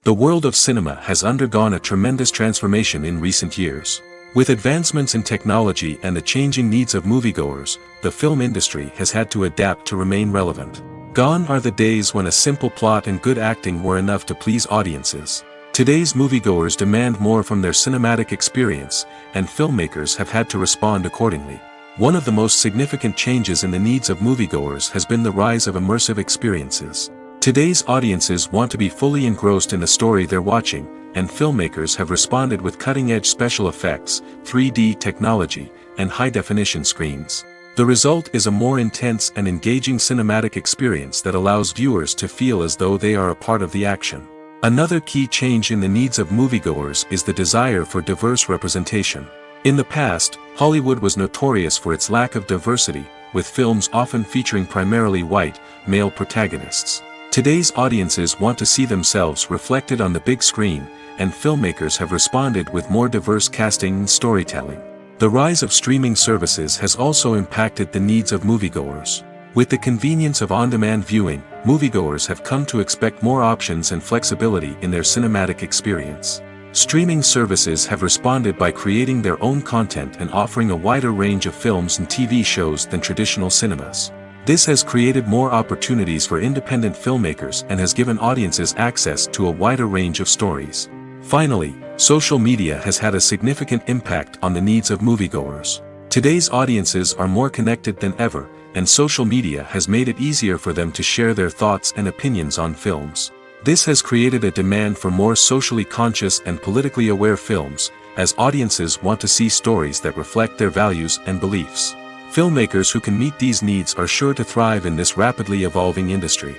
The world of cinema has undergone a tremendous transformation in recent years. With advancements in technology and the changing needs of moviegoers, the film industry has had to adapt to remain relevant. Gone are the days when a simple plot and good acting were enough to please audiences. Today's moviegoers demand more from their cinematic experience, and filmmakers have had to respond accordingly. One of the most significant changes in the needs of moviegoers has been the rise of immersive experiences. Today's audiences want to be fully engrossed in the story they're watching, and filmmakers have responded with cutting-edge special effects, 3D technology, and high-definition screens. The result is a more intense and engaging cinematic experience that allows viewers to feel as though they are a part of the action. Another key change in the needs of moviegoers is the desire for diverse representation. In the past, Hollywood was notorious for its lack of diversity, with films often featuring primarily white, male protagonists. Today's audiences want to see themselves reflected on the big screen, and filmmakers have responded with more diverse casting and storytelling. The rise of streaming services has also impacted the needs of moviegoers. With the convenience of on-demand viewing, moviegoers have come to expect more options and flexibility in their cinematic experience. Streaming services have responded by creating their own content and offering a wider range of films and TV shows than traditional cinemas. This has created more opportunities for independent filmmakers and has given audiences access to a wider range of stories. Finally, social media has had a significant impact on the needs of moviegoers. Today's audiences are more connected than ever, and social media has made it easier for them to share their thoughts and opinions on films. This has created a demand for more socially conscious and politically aware films, as audiences want to see stories that reflect their values and beliefs. Filmmakers who can meet these needs are sure to thrive in this rapidly evolving industry.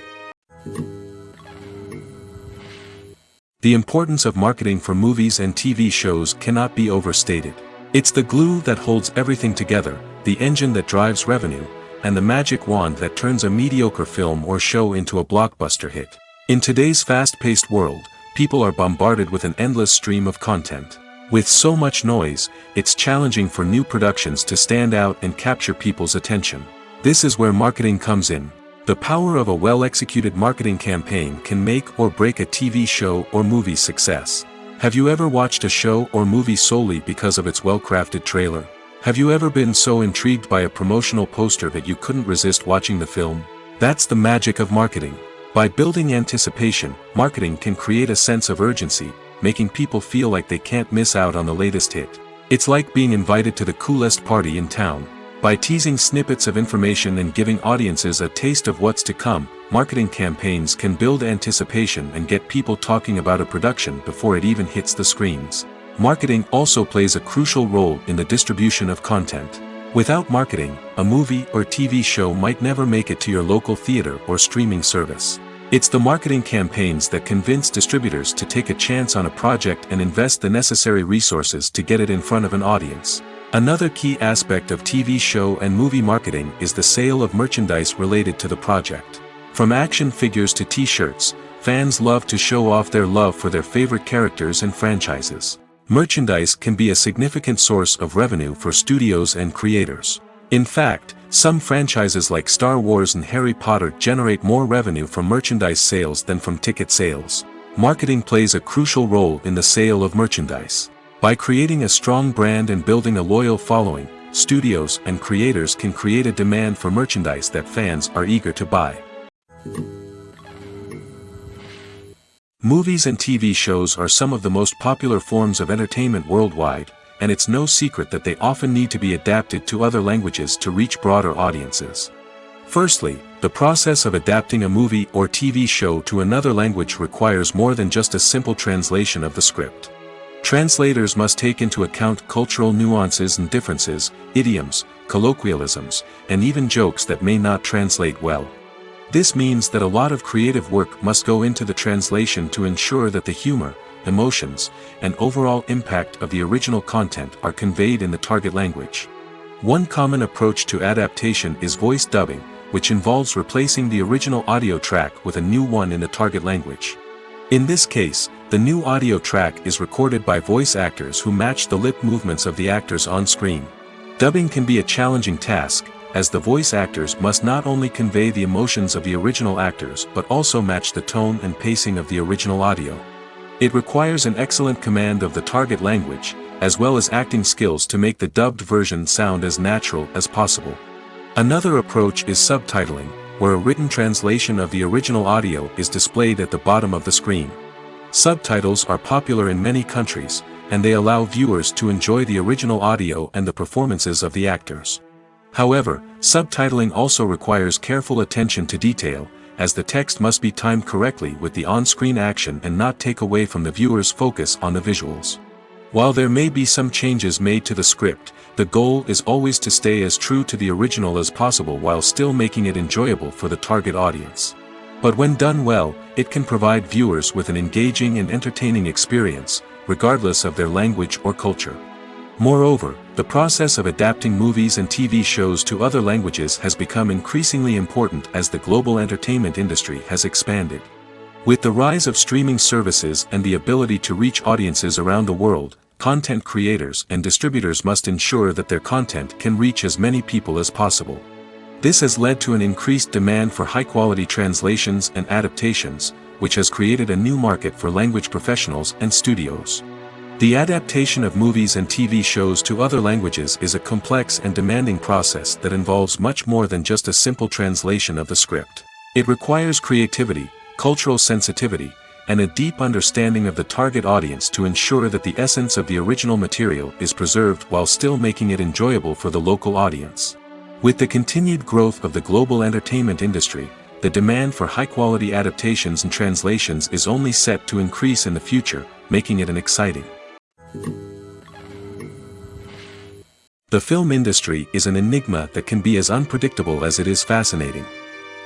The importance of marketing for movies and TV shows cannot be overstated. It's the glue that holds everything together, the engine that drives revenue, and the magic wand that turns a mediocre film or show into a blockbuster hit. In today's fast-paced world, people are bombarded with an endless stream of content. With so much noise, it's challenging for new productions to stand out and capture people's attention. This is where marketing comes in. The power of a well-executed marketing campaign can make or break a TV show or movie's success. Have you ever watched a show or movie solely because of its well-crafted trailer? Have you ever been so intrigued by a promotional poster that you couldn't resist watching the film? That's the magic of marketing. By building anticipation, marketing can create a sense of urgency, making people feel like they can't miss out on the latest hit. It's like being invited to the coolest party in town. By teasing snippets of information and giving audiences a taste of what's to come, marketing campaigns can build anticipation and get people talking about a production before it even hits the screens. Marketing also plays a crucial role in the distribution of content. Without marketing, a movie or TV show might never make it to your local theater or streaming service. It's the marketing campaigns that convince distributors to take a chance on a project and invest the necessary resources to get it in front of an audience. Another key aspect of TV show and movie marketing is the sale of merchandise related to the project. From action figures to t-shirts, fans love to show off their love for their favorite characters and franchises. Merchandise can be a significant source of revenue for studios and creators. In fact, some franchises like Star Wars and Harry Potter generate more revenue from merchandise sales than from ticket sales. Marketing plays a crucial role in the sale of merchandise. By creating a strong brand and building a loyal following, studios and creators can create a demand for merchandise that fans are eager to buy. Movies and TV shows are some of the most popular forms of entertainment worldwide, and it's no secret that they often need to be adapted to other languages to reach broader audiences. Firstly, the process of adapting a movie or TV show to another language requires more than just a simple translation of the script. Translators must take into account cultural nuances and differences, idioms, colloquialisms, and even jokes that may not translate well. This means that a lot of creative work must go into the translation to ensure that the humor, emotions, and overall impact of the original content are conveyed in the target language. One common approach to adaptation is voice dubbing, which involves replacing the original audio track with a new one in the target language. In this case, the new audio track is recorded by voice actors who match the lip movements of the actors on screen. Dubbing can be a challenging task, as the voice actors must not only convey the emotions of the original actors but also match the tone and pacing of the original audio. It requires an excellent command of the target language, as well as acting skills to make the dubbed version sound as natural as possible. Another approach is subtitling, where a written translation of the original audio is displayed at the bottom of the screen. Subtitles are popular in many countries, and they allow viewers to enjoy the original audio and the performances of the actors. However, subtitling also requires careful attention to detail, as the text must be timed correctly with the on-screen action and not take away from the viewer's focus on the visuals. While there may be some changes made to the script, the goal is always to stay as true to the original as possible while still making it enjoyable for the target audience. But when done well, it can provide viewers with an engaging and entertaining experience, regardless of their language or culture. Moreover, the process of adapting movies and TV shows to other languages has become increasingly important as the global entertainment industry has expanded. With the rise of streaming services and the ability to reach audiences around the world, content creators and distributors must ensure that their content can reach as many people as possible. This has led to an increased demand for high-quality translations and adaptations, which has created a new market for language professionals and studios. The adaptation of movies and TV shows to other languages is a complex and demanding process that involves much more than just a simple translation of the script. It requires creativity, cultural sensitivity, and a deep understanding of the target audience to ensure that the essence of the original material is preserved while still making it enjoyable for the local audience. With the continued growth of the global entertainment industry, the demand for high-quality adaptations and translations is only set to increase in the future, making it an exciting. The film industry is an enigma that can be as unpredictable as it is fascinating.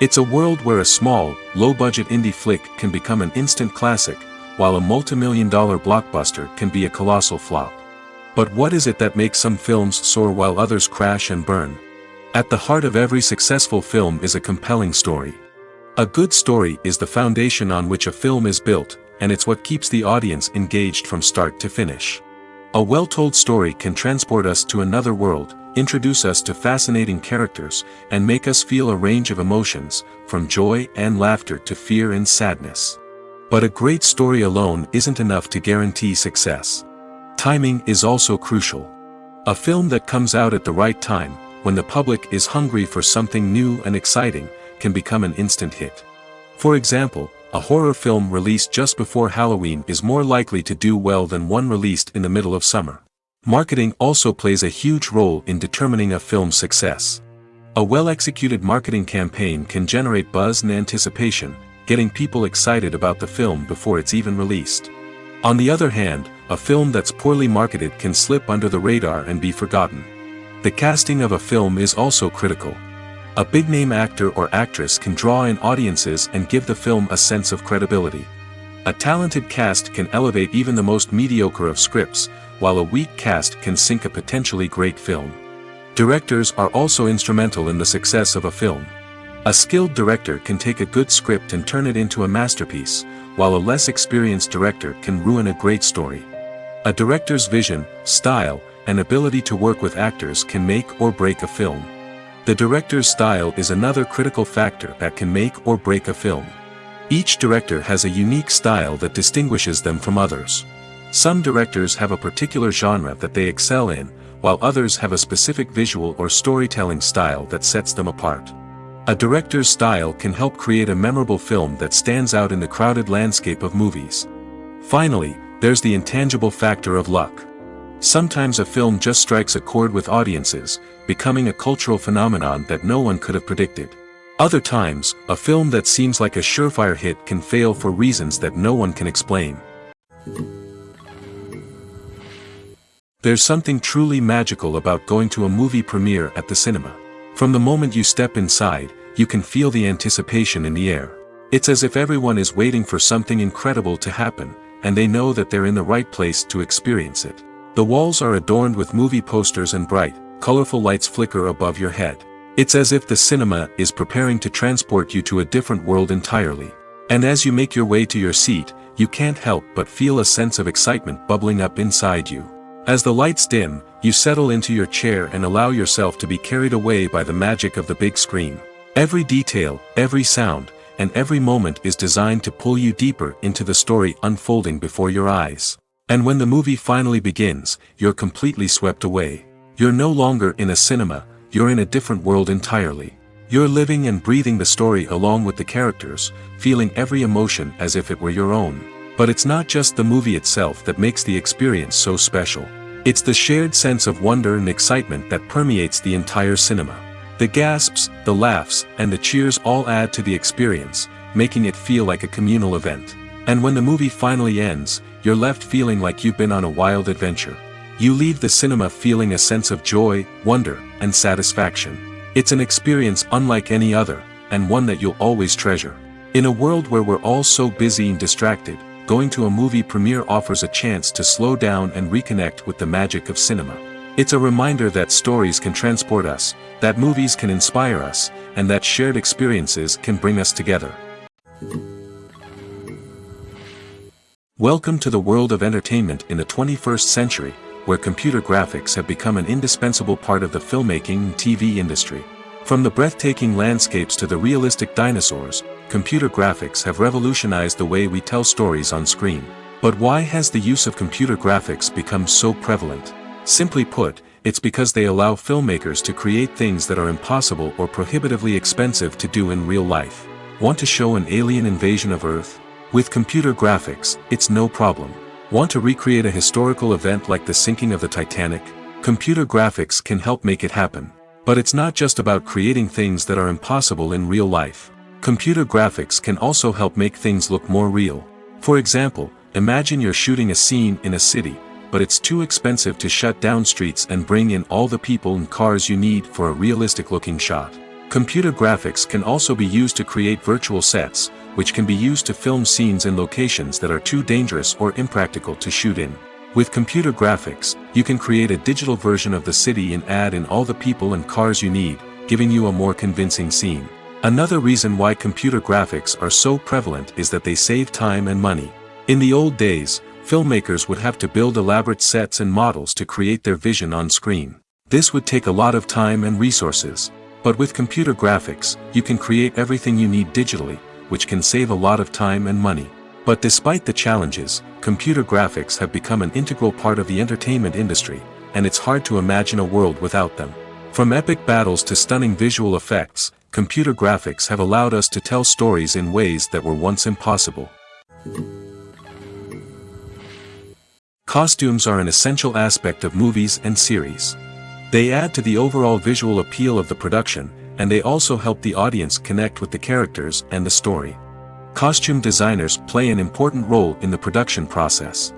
It's a world where a small, low-budget indie flick can become an instant classic, while a multi-million-dollar blockbuster can be a colossal flop. But what is it that makes some films soar while others crash and burn? At the heart of every successful film is a compelling story. A good story is the foundation on which a film is built, and it's what keeps the audience engaged from start to finish. A well-told story can transport us to another world, introduce us to fascinating characters, and make us feel a range of emotions, from joy and laughter to fear and sadness. But a great story alone isn't enough to guarantee success. Timing is also crucial. A film that comes out at the right time, when the public is hungry for something new and exciting, can become an instant hit. For example, a horror film released just before Halloween is more likely to do well than one released in the middle of summer. Marketing also plays a huge role in determining a film's success. A well-executed marketing campaign can generate buzz and anticipation, getting people excited about the film before it's even released. On the other hand, a film that's poorly marketed can slip under the radar and be forgotten. The casting of a film is also critical. A big-name actor or actress can draw in audiences and give the film a sense of credibility. A talented cast can elevate even the most mediocre of scripts, while a weak cast can sink a potentially great film. Directors are also instrumental in the success of a film. A skilled director can take a good script and turn it into a masterpiece, while a less experienced director can ruin a great story. A director's vision, style, and ability to work with actors can make or break a film. The director's style is another critical factor that can make or break a film. Each director has a unique style that distinguishes them from others. Some directors have a particular genre that they excel in, while others have a specific visual or storytelling style that sets them apart. A director's style can help create a memorable film that stands out in the crowded landscape of movies. Finally, there's the intangible factor of luck. Sometimes a film just strikes a chord with audiences, becoming a cultural phenomenon that no one could have predicted. Other times, a film that seems like a surefire hit can fail for reasons that no one can explain. There's something truly magical about going to a movie premiere at the cinema. From the moment you step inside, you can feel the anticipation in the air. It's as if everyone is waiting for something incredible to happen, and they know that they're in the right place to experience it. The walls are adorned with movie posters and bright, colorful lights flicker above your head. It's as if the cinema is preparing to transport you to a different world entirely. And as you make your way to your seat, you can't help but feel a sense of excitement bubbling up inside you. As the lights dim, you settle into your chair and allow yourself to be carried away by the magic of the big screen. Every detail, every sound, and every moment is designed to pull you deeper into the story unfolding before your eyes. And when the movie finally begins, you're completely swept away. You're no longer in a cinema, you're in a different world entirely. You're living and breathing the story along with the characters, feeling every emotion as if it were your own. But it's not just the movie itself that makes the experience so special. It's the shared sense of wonder and excitement that permeates the entire cinema. The gasps, the laughs, and the cheers all add to the experience, making it feel like a communal event. And when the movie finally ends, you're left feeling like you've been on a wild adventure. You leave the cinema feeling a sense of joy, wonder, and satisfaction. It's an experience unlike any other, and one that you'll always treasure. In a world where we're all so busy and distracted, going to a movie premiere offers a chance to slow down and reconnect with the magic of cinema. It's a reminder that stories can transport us, that movies can inspire us, and that shared experiences can bring us together. Welcome to the world of entertainment in the 21st century, where computer graphics have become an indispensable part of the filmmaking and TV industry. From the breathtaking landscapes to the realistic dinosaurs, computer graphics have revolutionized the way we tell stories on screen. But why has the use of computer graphics become so prevalent? Simply put, it's because they allow filmmakers to create things that are impossible or prohibitively expensive to do in real life. Want to show an alien invasion of Earth? With computer graphics, it's no problem. Want to recreate a historical event like the sinking of the Titanic? Computer graphics can help make it happen. But it's not just about creating things that are impossible in real life. Computer graphics can also help make things look more real. For example, imagine you're shooting a scene in a city, but it's too expensive to shut down streets and bring in all the people and cars you need for a realistic-looking shot. Computer graphics can also be used to create virtual sets, which can be used to film scenes in locations that are too dangerous or impractical to shoot in. With computer graphics, you can create a digital version of the city and add in all the people and cars you need, giving you a more convincing scene. Another reason why computer graphics are so prevalent is that they save time and money. In the old days, filmmakers would have to build elaborate sets and models to create their vision on screen. This would take a lot of time and resources. But with computer graphics, you can create everything you need digitally, which can save a lot of time and money. But despite the challenges, computer graphics have become an integral part of the entertainment industry, and it's hard to imagine a world without them. From epic battles to stunning visual effects, computer graphics have allowed us to tell stories in ways that were once impossible. Costumes are an essential aspect of movies and series. They add to the overall visual appeal of the production, and they also help the audience connect with the characters and the story. Costume designers play an important role in the production process.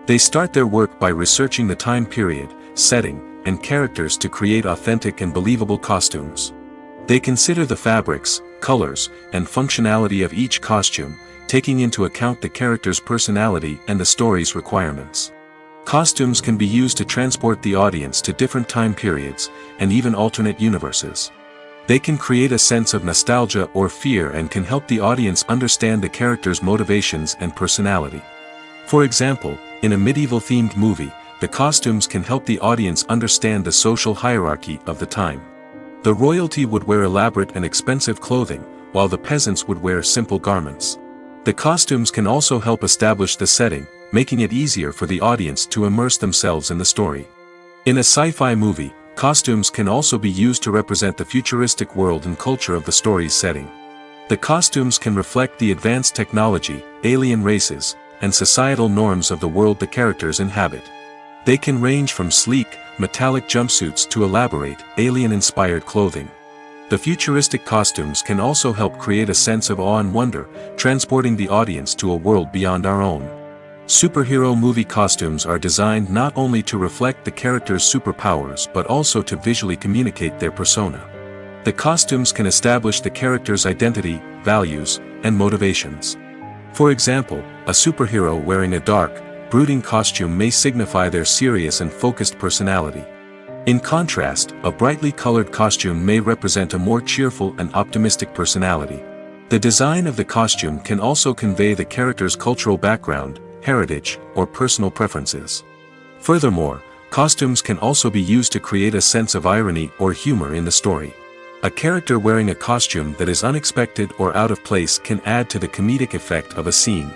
They start their work by researching the time period, setting, and characters to create authentic and believable costumes. They consider the fabrics, colors, and functionality of each costume, taking into account the character's personality and the story's requirements. Costumes can be used to transport the audience to different time periods, and even alternate universes. They can create a sense of nostalgia or fear and can help the audience understand the character's motivations and personality. For example, in a medieval-themed movie, the costumes can help the audience understand the social hierarchy of the time. The royalty would wear elaborate and expensive clothing, while the peasants would wear simple garments. The costumes can also help establish the setting, making it easier for the audience to immerse themselves in the story. In a sci-fi movie, costumes can also be used to represent the futuristic world and culture of the story's setting. The costumes can reflect the advanced technology, alien races, and societal norms of the world the characters inhabit. They can range from sleek, metallic jumpsuits to elaborate, alien-inspired clothing. The futuristic costumes can also help create a sense of awe and wonder, transporting the audience to a world beyond our own. Superhero movie costumes are designed not only to reflect the character's superpowers but also to visually communicate their persona. The costumes can establish the character's identity, values, and motivations. For example, a superhero wearing a dark, brooding costume may signify their serious and focused personality. In contrast, a brightly colored costume may represent a more cheerful and optimistic personality. The design of the costume can also convey the character's cultural background, heritage, or personal preferences. Furthermore, costumes can also be used to create a sense of irony or humor in the story. A character wearing a costume that is unexpected or out of place can add to the comedic effect of a scene.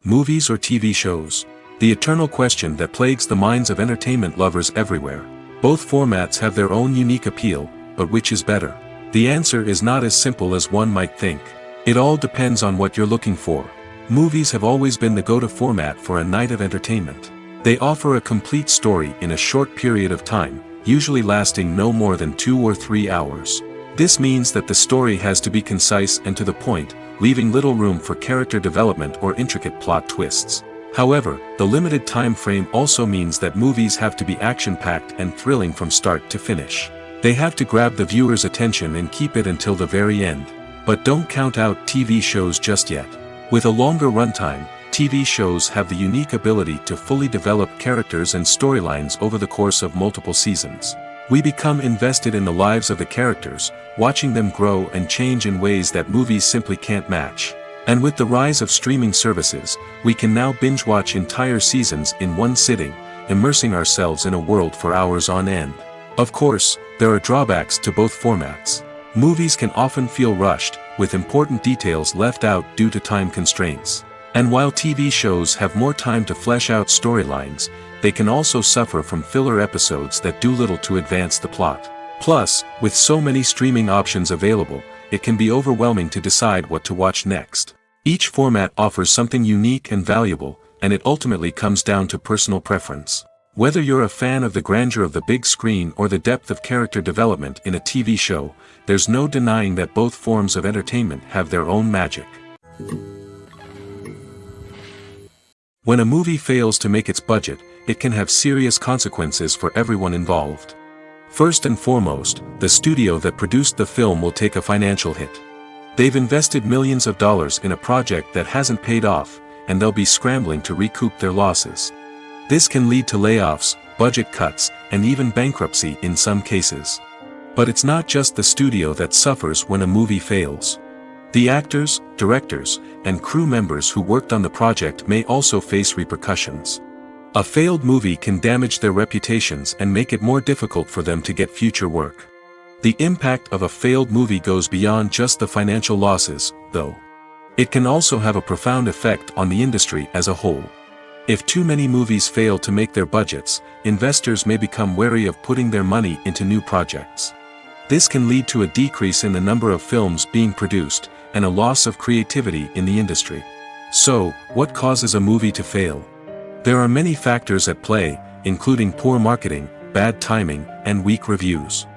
Movies or TV shows? The eternal question that plagues the minds of entertainment lovers everywhere. Both formats have their own unique appeal, but which is better? The answer is not as simple as one might think. It all depends on what you're looking for. Movies have always been the go-to format for a night of entertainment. They offer a complete story in a short period of time, usually lasting no more than 2 or 3 hours. This means that the story has to be concise and to the point, leaving little room for character development or intricate plot twists. However, the limited time frame also means that movies have to be action-packed and thrilling from start to finish. They have to grab the viewer's attention and keep it until the very end. But don't count out TV shows just yet. With a longer runtime, TV shows have the unique ability to fully develop characters and storylines over the course of multiple seasons. We become invested in the lives of the characters, watching them grow and change in ways that movies simply can't match. And with the rise of streaming services, we can now binge-watch entire seasons in one sitting, immersing ourselves in a world for hours on end. Of course, there are drawbacks to both formats. Movies can often feel rushed, with important details left out due to time constraints. And while TV shows have more time to flesh out storylines, they can also suffer from filler episodes that do little to advance the plot. Plus, with so many streaming options available, it can be overwhelming to decide what to watch next. Each format offers something unique and valuable, and it ultimately comes down to personal preference. Whether you're a fan of the grandeur of the big screen or the depth of character development in a TV show, there's no denying that both forms of entertainment have their own magic. When a movie fails to make its budget, it can have serious consequences for everyone involved. First and foremost, the studio that produced the film will take a financial hit. They've invested millions of dollars in a project that hasn't paid off, and they'll be scrambling to recoup their losses. This can lead to layoffs, budget cuts, and even bankruptcy in some cases. But it's not just the studio that suffers when a movie fails. The actors, directors, and crew members who worked on the project may also face repercussions. A failed movie can damage their reputations and make it more difficult for them to get future work. The impact of a failed movie goes beyond just the financial losses, though. It can also have a profound effect on the industry as a whole. If too many movies fail to make their budgets, investors may become wary of putting their money into new projects. This can lead to a decrease in the number of films being produced, and a loss of creativity in the industry. So, what causes a movie to fail? There are many factors at play, including poor marketing, bad timing, and weak reviews.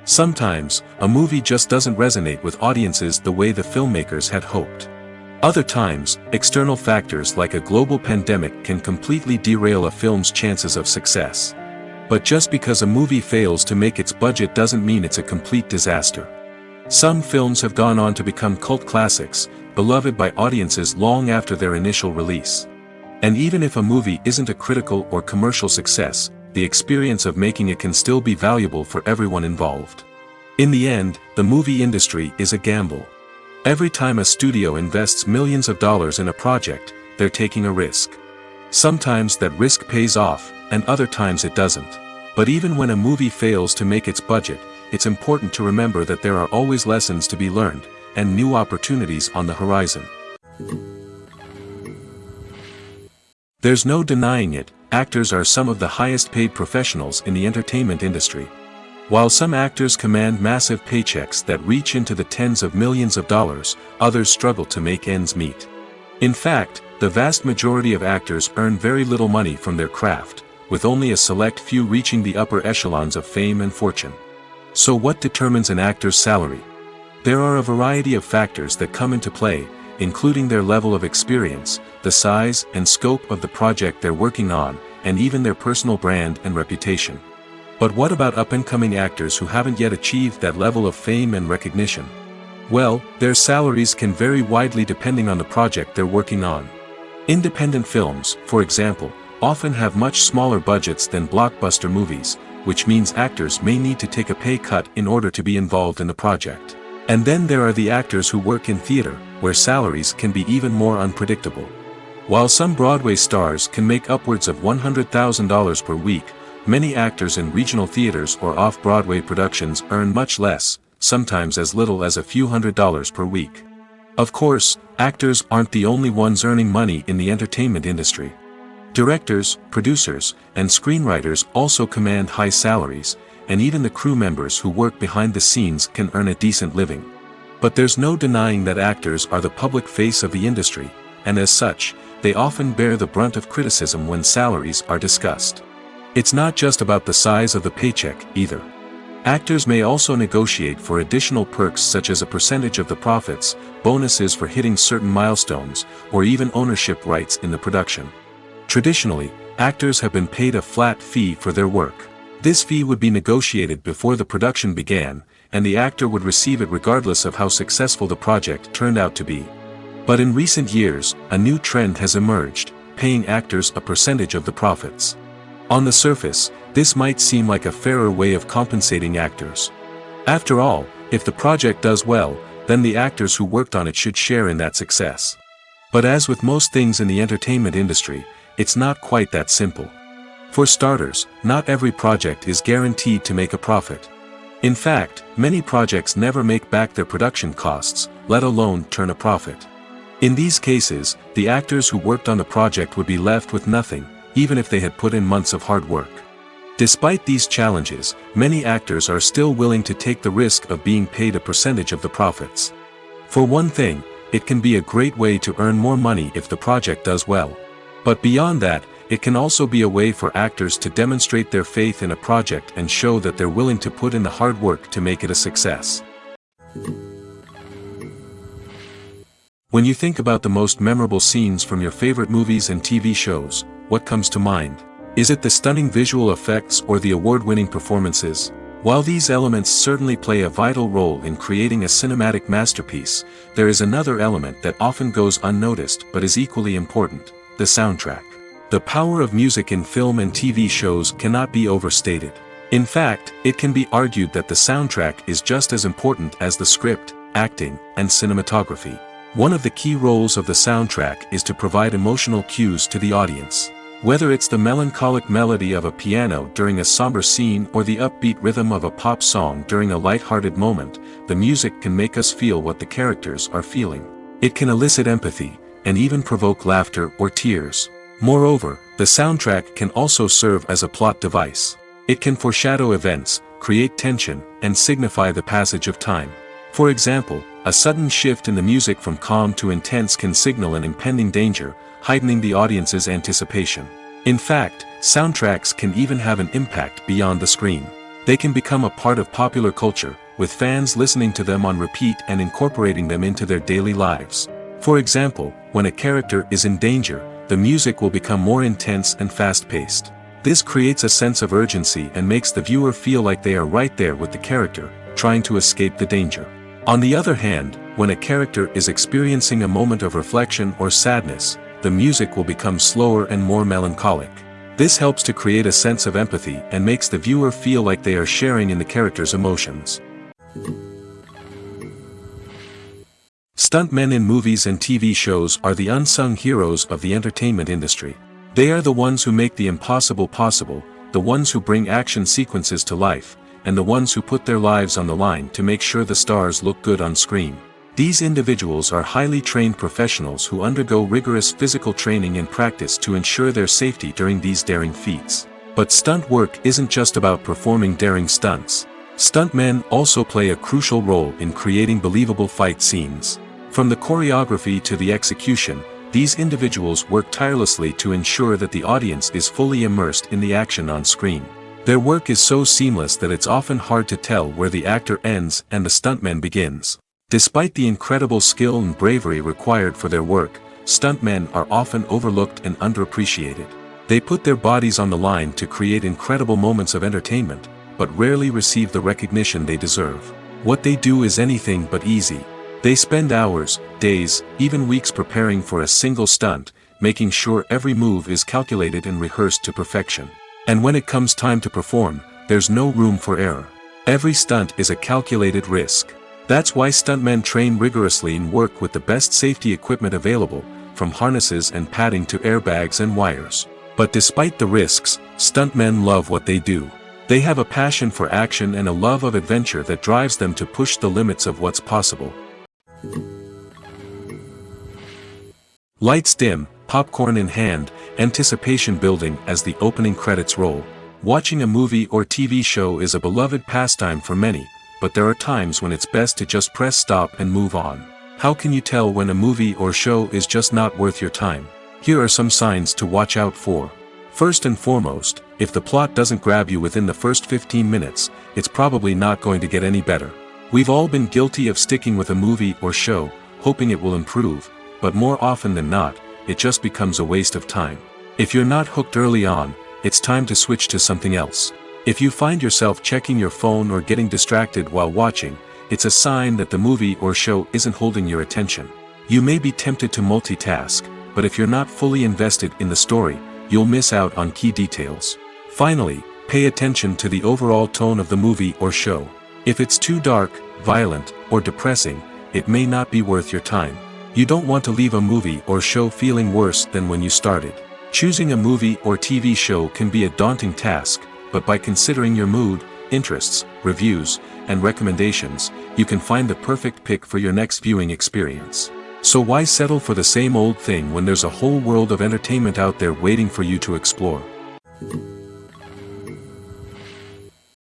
Sometimes, a movie just doesn't resonate with audiences the way the filmmakers had hoped. Other times, external factors like a global pandemic can completely derail a film's chances of success. But just because a movie fails to make its budget doesn't mean it's a complete disaster. Some films have gone on to become cult classics, beloved by audiences long after their initial release. And even if a movie isn't a critical or commercial success, the experience of making it can still be valuable for everyone involved. In the end, the movie industry is a gamble. Every time a studio invests millions of dollars in a project, they're taking a risk. Sometimes that risk pays off, and other times it doesn't. But even when a movie fails to make its budget, it's important to remember that there are always lessons to be learned, and new opportunities on the horizon. There's no denying it, actors are some of the highest paid professionals in the entertainment industry. While some actors command massive paychecks that reach into the tens of millions of dollars, others struggle to make ends meet. In fact, the vast majority of actors earn very little money from their craft, with only a select few reaching the upper echelons of fame and fortune. So what determines an actor's salary? There are a variety of factors that come into play, including their level of experience, the size and scope of the project they're working on, and even their personal brand and reputation. But what about up-and-coming actors who haven't yet achieved that level of fame and recognition? Well, their salaries can vary widely depending on the project they're working on. Independent films, for example, often have much smaller budgets than blockbuster movies, which means actors may need to take a pay cut in order to be involved in the project. And then there are the actors who work in theater, where salaries can be even more unpredictable. While some Broadway stars can make upwards of $100,000 per week, many actors in regional theaters or off-Broadway productions earn much less, sometimes as little as a few $100s per week. Of course, actors aren't the only ones earning money in the entertainment industry. Directors, producers, and screenwriters also command high salaries, and even the crew members who work behind the scenes can earn a decent living. But there's no denying that actors are the public face of the industry, and as such, they often bear the brunt of criticism when salaries are discussed. It's not just about the size of the paycheck, either. Actors may also negotiate for additional perks such as a percentage of the profits, bonuses for hitting certain milestones, or even ownership rights in the production. Traditionally, actors have been paid a flat fee for their work. This fee would be negotiated before the production began, and the actor would receive it regardless of how successful the project turned out to be. But in recent years, a new trend has emerged, paying actors a percentage of the profits. On the surface, this might seem like a fairer way of compensating actors. After all, if the project does well, then the actors who worked on it should share in that success. But as with most things in the entertainment industry, it's not quite that simple. For starters, not every project is guaranteed to make a profit. In fact, many projects never make back their production costs, let alone turn a profit. In these cases, the actors who worked on the project would be left with nothing, even if they had put in months of hard work. Despite these challenges, many actors are still willing to take the risk of being paid a percentage of the profits. For one thing, it can be a great way to earn more money if the project does well. But beyond that, it can also be a way for actors to demonstrate their faith in a project and show that they're willing to put in the hard work to make it a success. When you think about the most memorable scenes from your favorite movies and TV shows, what comes to mind? Is it the stunning visual effects or the award-winning performances? While these elements certainly play a vital role in creating a cinematic masterpiece, there is another element that often goes unnoticed but is equally important: the soundtrack. The power of music in film and TV shows cannot be overstated. In fact, it can be argued that the soundtrack is just as important as the script, acting, and cinematography. One of the key roles of the soundtrack is to provide emotional cues to the audience. Whether it's the melancholic melody of a piano during a somber scene or the upbeat rhythm of a pop song during a light-hearted moment, the music can make us feel what the characters are feeling. It can elicit empathy, and even provoke laughter or tears. Moreover, the soundtrack can also serve as a plot device. It can foreshadow events, create tension, and signify the passage of time. For example, a sudden shift in the music from calm to intense can signal an impending danger, heightening the audience's anticipation. In fact, soundtracks can even have an impact beyond the screen. They can become a part of popular culture, with fans listening to them on repeat and incorporating them into their daily lives. For example, when a character is in danger, the music will become more intense and fast-paced. This creates a sense of urgency and makes the viewer feel like they are right there with the character, trying to escape the danger. On the other hand, when a character is experiencing a moment of reflection or sadness, the music will become slower and more melancholic. This helps to create a sense of empathy and makes the viewer feel like they are sharing in the character's emotions. Stuntmen in movies and TV shows are the unsung heroes of the entertainment industry. They are the ones who make the impossible possible, the ones who bring action sequences to life, and the ones who put their lives on the line to make sure the stars look good on screen. These individuals are highly trained professionals who undergo rigorous physical training and practice to ensure their safety during these daring feats. But stunt work isn't just about performing daring stunts. Stuntmen also play a crucial role in creating believable fight scenes. From the choreography to the execution, these individuals work tirelessly to ensure that the audience is fully immersed in the action on screen. Their work is so seamless that it's often hard to tell where the actor ends and the stuntman begins. Despite the incredible skill and bravery required for their work, stuntmen are often overlooked and underappreciated. They put their bodies on the line to create incredible moments of entertainment, but rarely receive the recognition they deserve. What they do is anything but easy. They spend hours, days, even weeks preparing for a single stunt, making sure every move is calculated and rehearsed to perfection. And when it comes time to perform, there's no room for error. Every stunt is a calculated risk. That's why stuntmen train rigorously and work with the best safety equipment available, from harnesses and padding to airbags and wires. But despite the risks, stuntmen love what they do. They have a passion for action and a love of adventure that drives them to push the limits of what's possible. Lights dim, popcorn in hand, anticipation building as the opening credits roll. Watching a movie or TV show is a beloved pastime for many, but there are times when it's best to just press stop and move on. How can you tell when a movie or show is just not worth your time? Here are some signs to watch out for. First and foremost, if the plot doesn't grab you within the first 15 minutes, it's probably not going to get any better. We've all been guilty of sticking with a movie or show, hoping it will improve, but more often than not, it just becomes a waste of time. If you're not hooked early on, it's time to switch to something else. If you find yourself checking your phone or getting distracted while watching, it's a sign that the movie or show isn't holding your attention. You may be tempted to multitask, but if you're not fully invested in the story, you'll miss out on key details. Finally, pay attention to the overall tone of the movie or show. If it's too dark, violent, or depressing, it may not be worth your time. You don't want to leave a movie or show feeling worse than when you started. Choosing a movie or TV show can be a daunting task, but by considering your mood, interests, reviews, and recommendations, you can find the perfect pick for your next viewing experience. So why settle for the same old thing when there's a whole world of entertainment out there waiting for you to explore?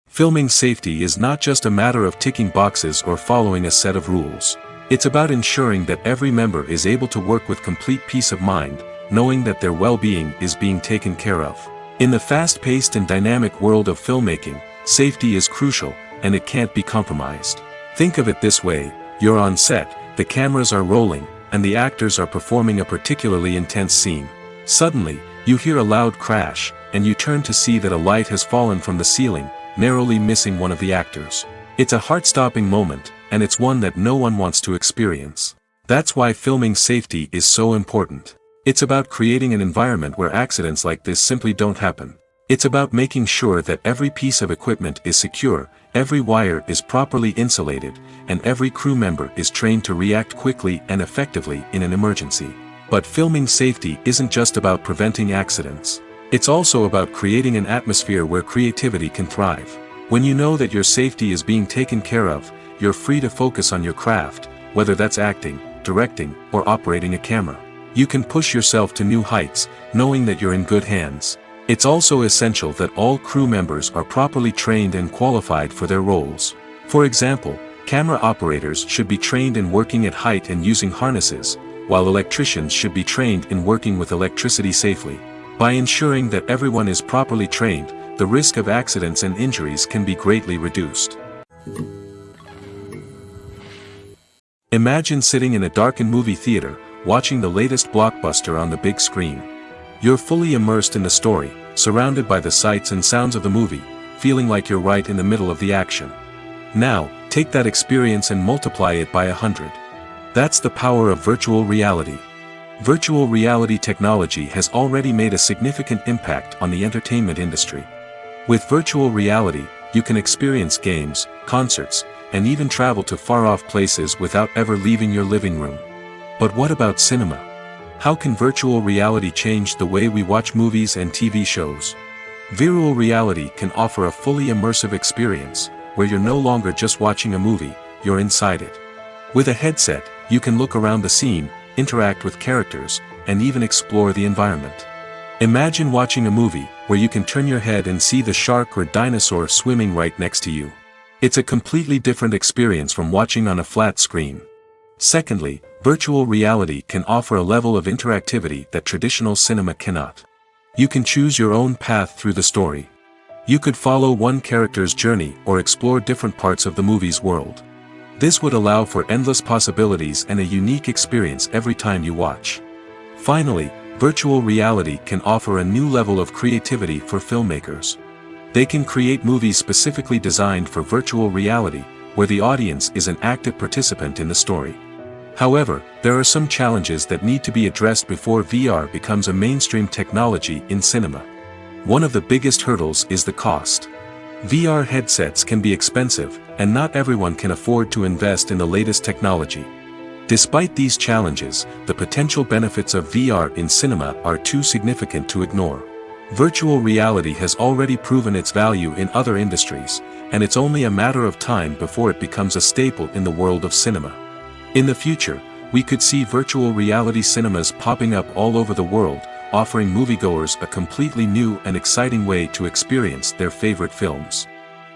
Filming safety is not just a matter of ticking boxes or following a set of rules. It's about ensuring that every member is able to work with complete peace of mind, knowing that their well-being is being taken care of. In the fast-paced and dynamic world of filmmaking, safety is crucial, and it can't be compromised. Think of it this way: you're on set, the cameras are rolling, and the actors are performing a particularly intense scene. Suddenly, you hear a loud crash, and you turn to see that a light has fallen from the ceiling, narrowly missing one of the actors. It's a heart-stopping moment, and it's one that no one wants to experience. That's why filming safety is so important. It's about creating an environment where accidents like this simply don't happen. It's about making sure that every piece of equipment is secure, every wire is properly insulated, and every crew member is trained to react quickly and effectively in an emergency. But filming safety isn't just about preventing accidents. It's also about creating an atmosphere where creativity can thrive. When you know that your safety is being taken care of, you're free to focus on your craft, whether that's acting, directing, or operating a camera. You can push yourself to new heights, knowing that you're in good hands. It's also essential that all crew members are properly trained and qualified for their roles. For example, camera operators should be trained in working at height and using harnesses, while electricians should be trained in working with electricity safely. By ensuring that everyone is properly trained, the risk of accidents and injuries can be greatly reduced. Imagine sitting in a darkened movie theater, watching the latest blockbuster on the big screen. You're fully immersed in the story, surrounded by the sights and sounds of the movie, feeling like you're right in the middle of the action. Now, take that experience and multiply it by 100. That's the power of virtual reality. Virtual reality technology has already made a significant impact on the entertainment industry. With virtual reality, you can experience games, concerts, and even travel to far-off places without ever leaving your living room. But what about cinema? How can virtual reality change the way we watch movies and TV shows? Virtual reality can offer a fully immersive experience, where you're no longer just watching a movie, you're inside it. With a headset, you can look around the scene, interact with characters, and even explore the environment. Imagine watching a movie, where you can turn your head and see the shark or dinosaur swimming right next to you. It's a completely different experience from watching on a flat screen. Secondly, virtual reality can offer a level of interactivity that traditional cinema cannot. You can choose your own path through the story. You could follow one character's journey or explore different parts of the movie's world. This would allow for endless possibilities and a unique experience every time you watch. Finally, virtual reality can offer a new level of creativity for filmmakers. They can create movies specifically designed for virtual reality, where the audience is an active participant in the story. However, there are some challenges that need to be addressed before VR becomes a mainstream technology in cinema. One of the biggest hurdles is the cost. VR headsets can be expensive, and not everyone can afford to invest in the latest technology. Despite these challenges, the potential benefits of VR in cinema are too significant to ignore. Virtual reality has already proven its value in other industries, and it's only a matter of time before it becomes a staple in the world of cinema. In the future, we could see virtual reality cinemas popping up all over the world, offering moviegoers a completely new and exciting way to experience their favorite films.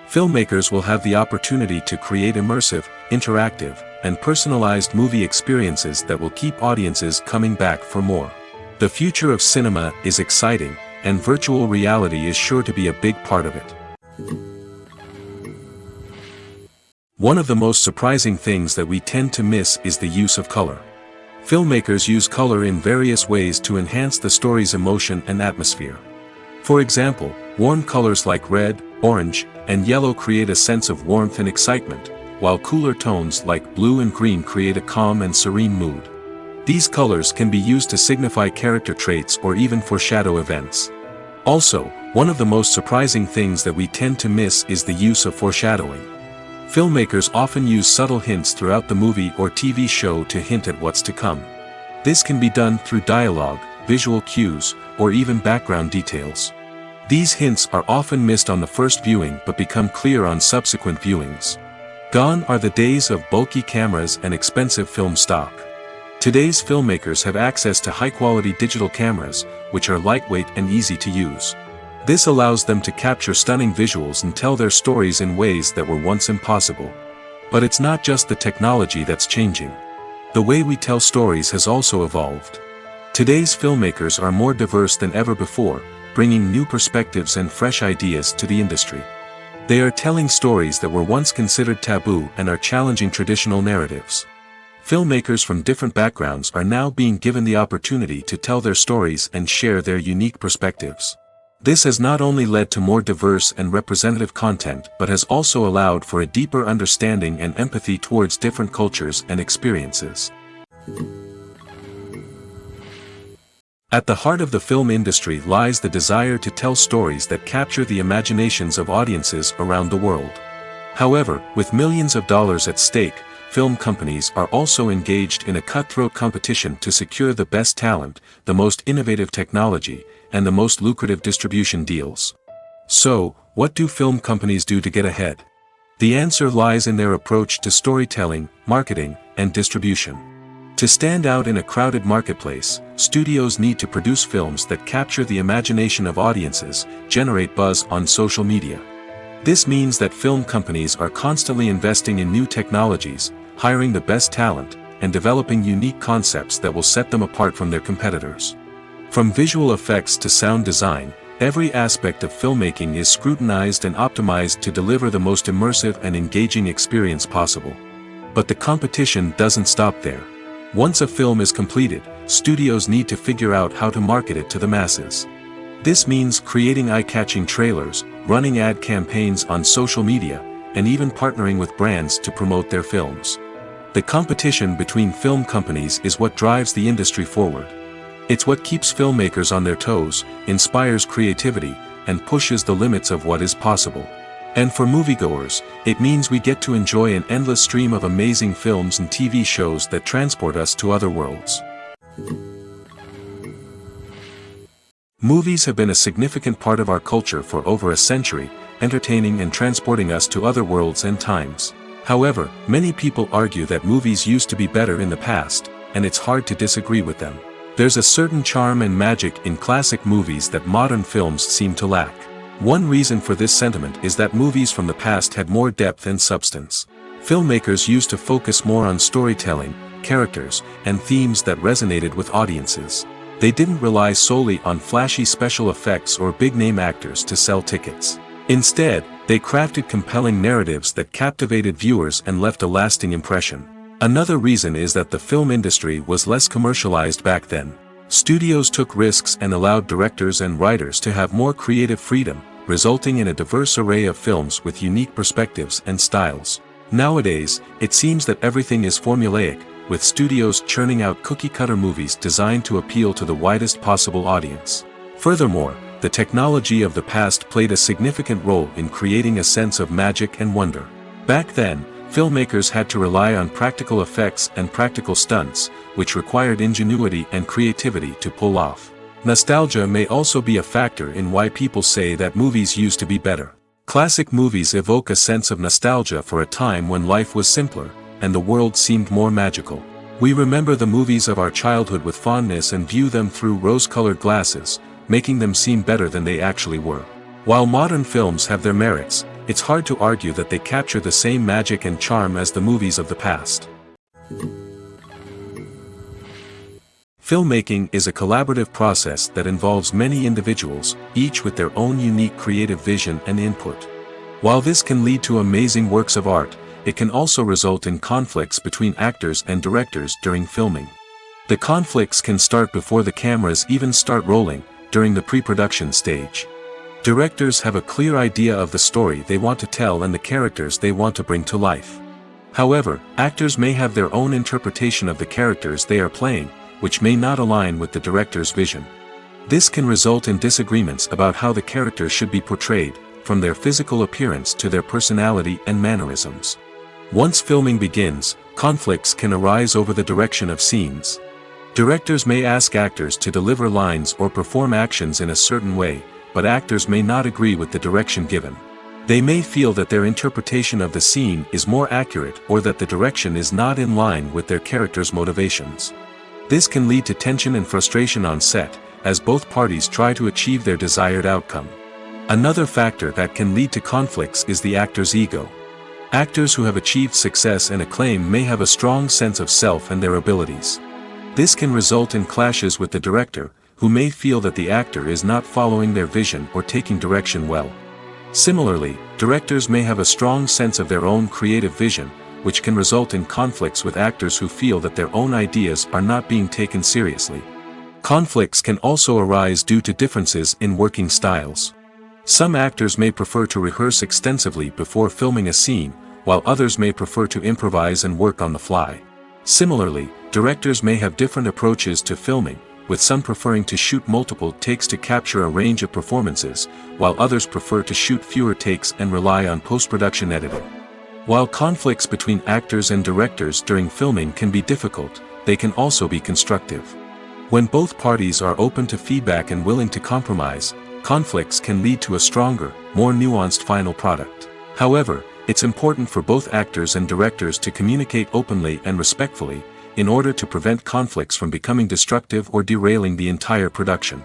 Filmmakers will have the opportunity to create immersive, interactive, and personalized movie experiences that will keep audiences coming back for more. The future of cinema is exciting, and virtual reality is sure to be a big part of it. One of the most surprising things that we tend to miss is the use of color. Filmmakers use color in various ways to enhance the story's emotion and atmosphere. For example, warm colors like red, orange, and yellow create a sense of warmth and excitement, while cooler tones like blue and green create a calm and serene mood. These colors can be used to signify character traits or even foreshadow events. Also, one of the most surprising things that we tend to miss is the use of foreshadowing. Filmmakers often use subtle hints throughout the movie or TV show to hint at what's to come. This can be done through dialogue, visual cues, or even background details. These hints are often missed on the first viewing but become clear on subsequent viewings. Gone are the days of bulky cameras and expensive film stock. Today's filmmakers have access to high-quality digital cameras, which are lightweight and easy to use. This allows them to capture stunning visuals and tell their stories in ways that were once impossible. But it's not just the technology that's changing. The way we tell stories has also evolved. Today's filmmakers are more diverse than ever before, bringing new perspectives and fresh ideas to the industry. They are telling stories that were once considered taboo and are challenging traditional narratives. Filmmakers from different backgrounds are now being given the opportunity to tell their stories and share their unique perspectives. This has not only led to more diverse and representative content but has also allowed for a deeper understanding and empathy towards different cultures and experiences. At the heart of the film industry lies the desire to tell stories that capture the imaginations of audiences around the world. However, with millions of dollars at stake, film companies are also engaged in a cutthroat competition to secure the best talent, the most innovative technology, and the most lucrative distribution deals. So, what do film companies do to get ahead? The answer lies in their approach to storytelling, marketing, and distribution. To stand out in a crowded marketplace, studios need to produce films that capture the imagination of audiences, generate buzz on social media. This means that film companies are constantly investing in new technologies, hiring the best talent, and developing unique concepts that will set them apart from their competitors. From visual effects to sound design, every aspect of filmmaking is scrutinized and optimized to deliver the most immersive and engaging experience possible. But the competition doesn't stop there. Once a film is completed, studios need to figure out how to market it to the masses. This means creating eye-catching trailers, running ad campaigns on social media, and even partnering with brands to promote their films. The competition between film companies is what drives the industry forward. It's what keeps filmmakers on their toes, inspires creativity, and pushes the limits of what is possible. And for moviegoers, it means we get to enjoy an endless stream of amazing films and TV shows that transport us to other worlds. Movies have been a significant part of our culture for over a century, entertaining and transporting us to other worlds and times. However, many people argue that movies used to be better in the past, and it's hard to disagree with them. There's a certain charm and magic in classic movies that modern films seem to lack. One reason for this sentiment is that movies from the past had more depth and substance. Filmmakers used to focus more on storytelling, characters, and themes that resonated with audiences. They didn't rely solely on flashy special effects or big-name actors to sell tickets. Instead, they crafted compelling narratives that captivated viewers and left a lasting impression. Another reason is that the film industry was less commercialized back then. Studios took risks and allowed directors and writers to have more creative freedom, resulting in a diverse array of films with unique perspectives and styles. Nowadays, it seems that everything is formulaic, with studios churning out cookie-cutter movies designed to appeal to the widest possible audience. Furthermore, the technology of the past played a significant role in creating a sense of magic and wonder. Back then, filmmakers had to rely on practical effects and practical stunts, which required ingenuity and creativity to pull off. Nostalgia may also be a factor in why people say that movies used to be better. Classic movies evoke a sense of nostalgia for a time when life was simpler, and the world seemed more magical. We remember the movies of our childhood with fondness and view them through rose-colored glasses, making them seem better than they actually were. While modern films have their merits, it's hard to argue that they capture the same magic and charm as the movies of the past. Filmmaking is a collaborative process that involves many individuals, each with their own unique creative vision and input. While this can lead to amazing works of art, it can also result in conflicts between actors and directors during filming. The conflicts can start before the cameras even start rolling, during the pre-production stage. Directors have a clear idea of the story they want to tell and the characters they want to bring to life. However, actors may have their own interpretation of the characters they are playing, which may not align with the director's vision. This can result in disagreements about how the characters should be portrayed, from their physical appearance to their personality and mannerisms. Once filming begins, conflicts can arise over the direction of scenes. Directors may ask actors to deliver lines or perform actions in a certain way, but actors may not agree with the direction given. They may feel that their interpretation of the scene is more accurate or that the direction is not in line with their character's motivations. This can lead to tension and frustration on set, as both parties try to achieve their desired outcome. Another factor that can lead to conflicts is the actor's ego. Actors who have achieved success and acclaim may have a strong sense of self and their abilities. This can result in clashes with the director, who may feel that the actor is not following their vision or taking direction well. Similarly, directors may have a strong sense of their own creative vision, which can result in conflicts with actors who feel that their own ideas are not being taken seriously. Conflicts can also arise due to differences in working styles. Some actors may prefer to rehearse extensively before filming a scene, while others may prefer to improvise and work on the fly. Similarly, directors may have different approaches to filming, with some preferring to shoot multiple takes to capture a range of performances, while others prefer to shoot fewer takes and rely on post-production editing. While conflicts between actors and directors during filming can be difficult, they can also be constructive. When both parties are open to feedback and willing to compromise, conflicts can lead to a stronger, more nuanced final product. However, it's important for both actors and directors to communicate openly and respectfully, in order to prevent conflicts from becoming destructive or derailing the entire production.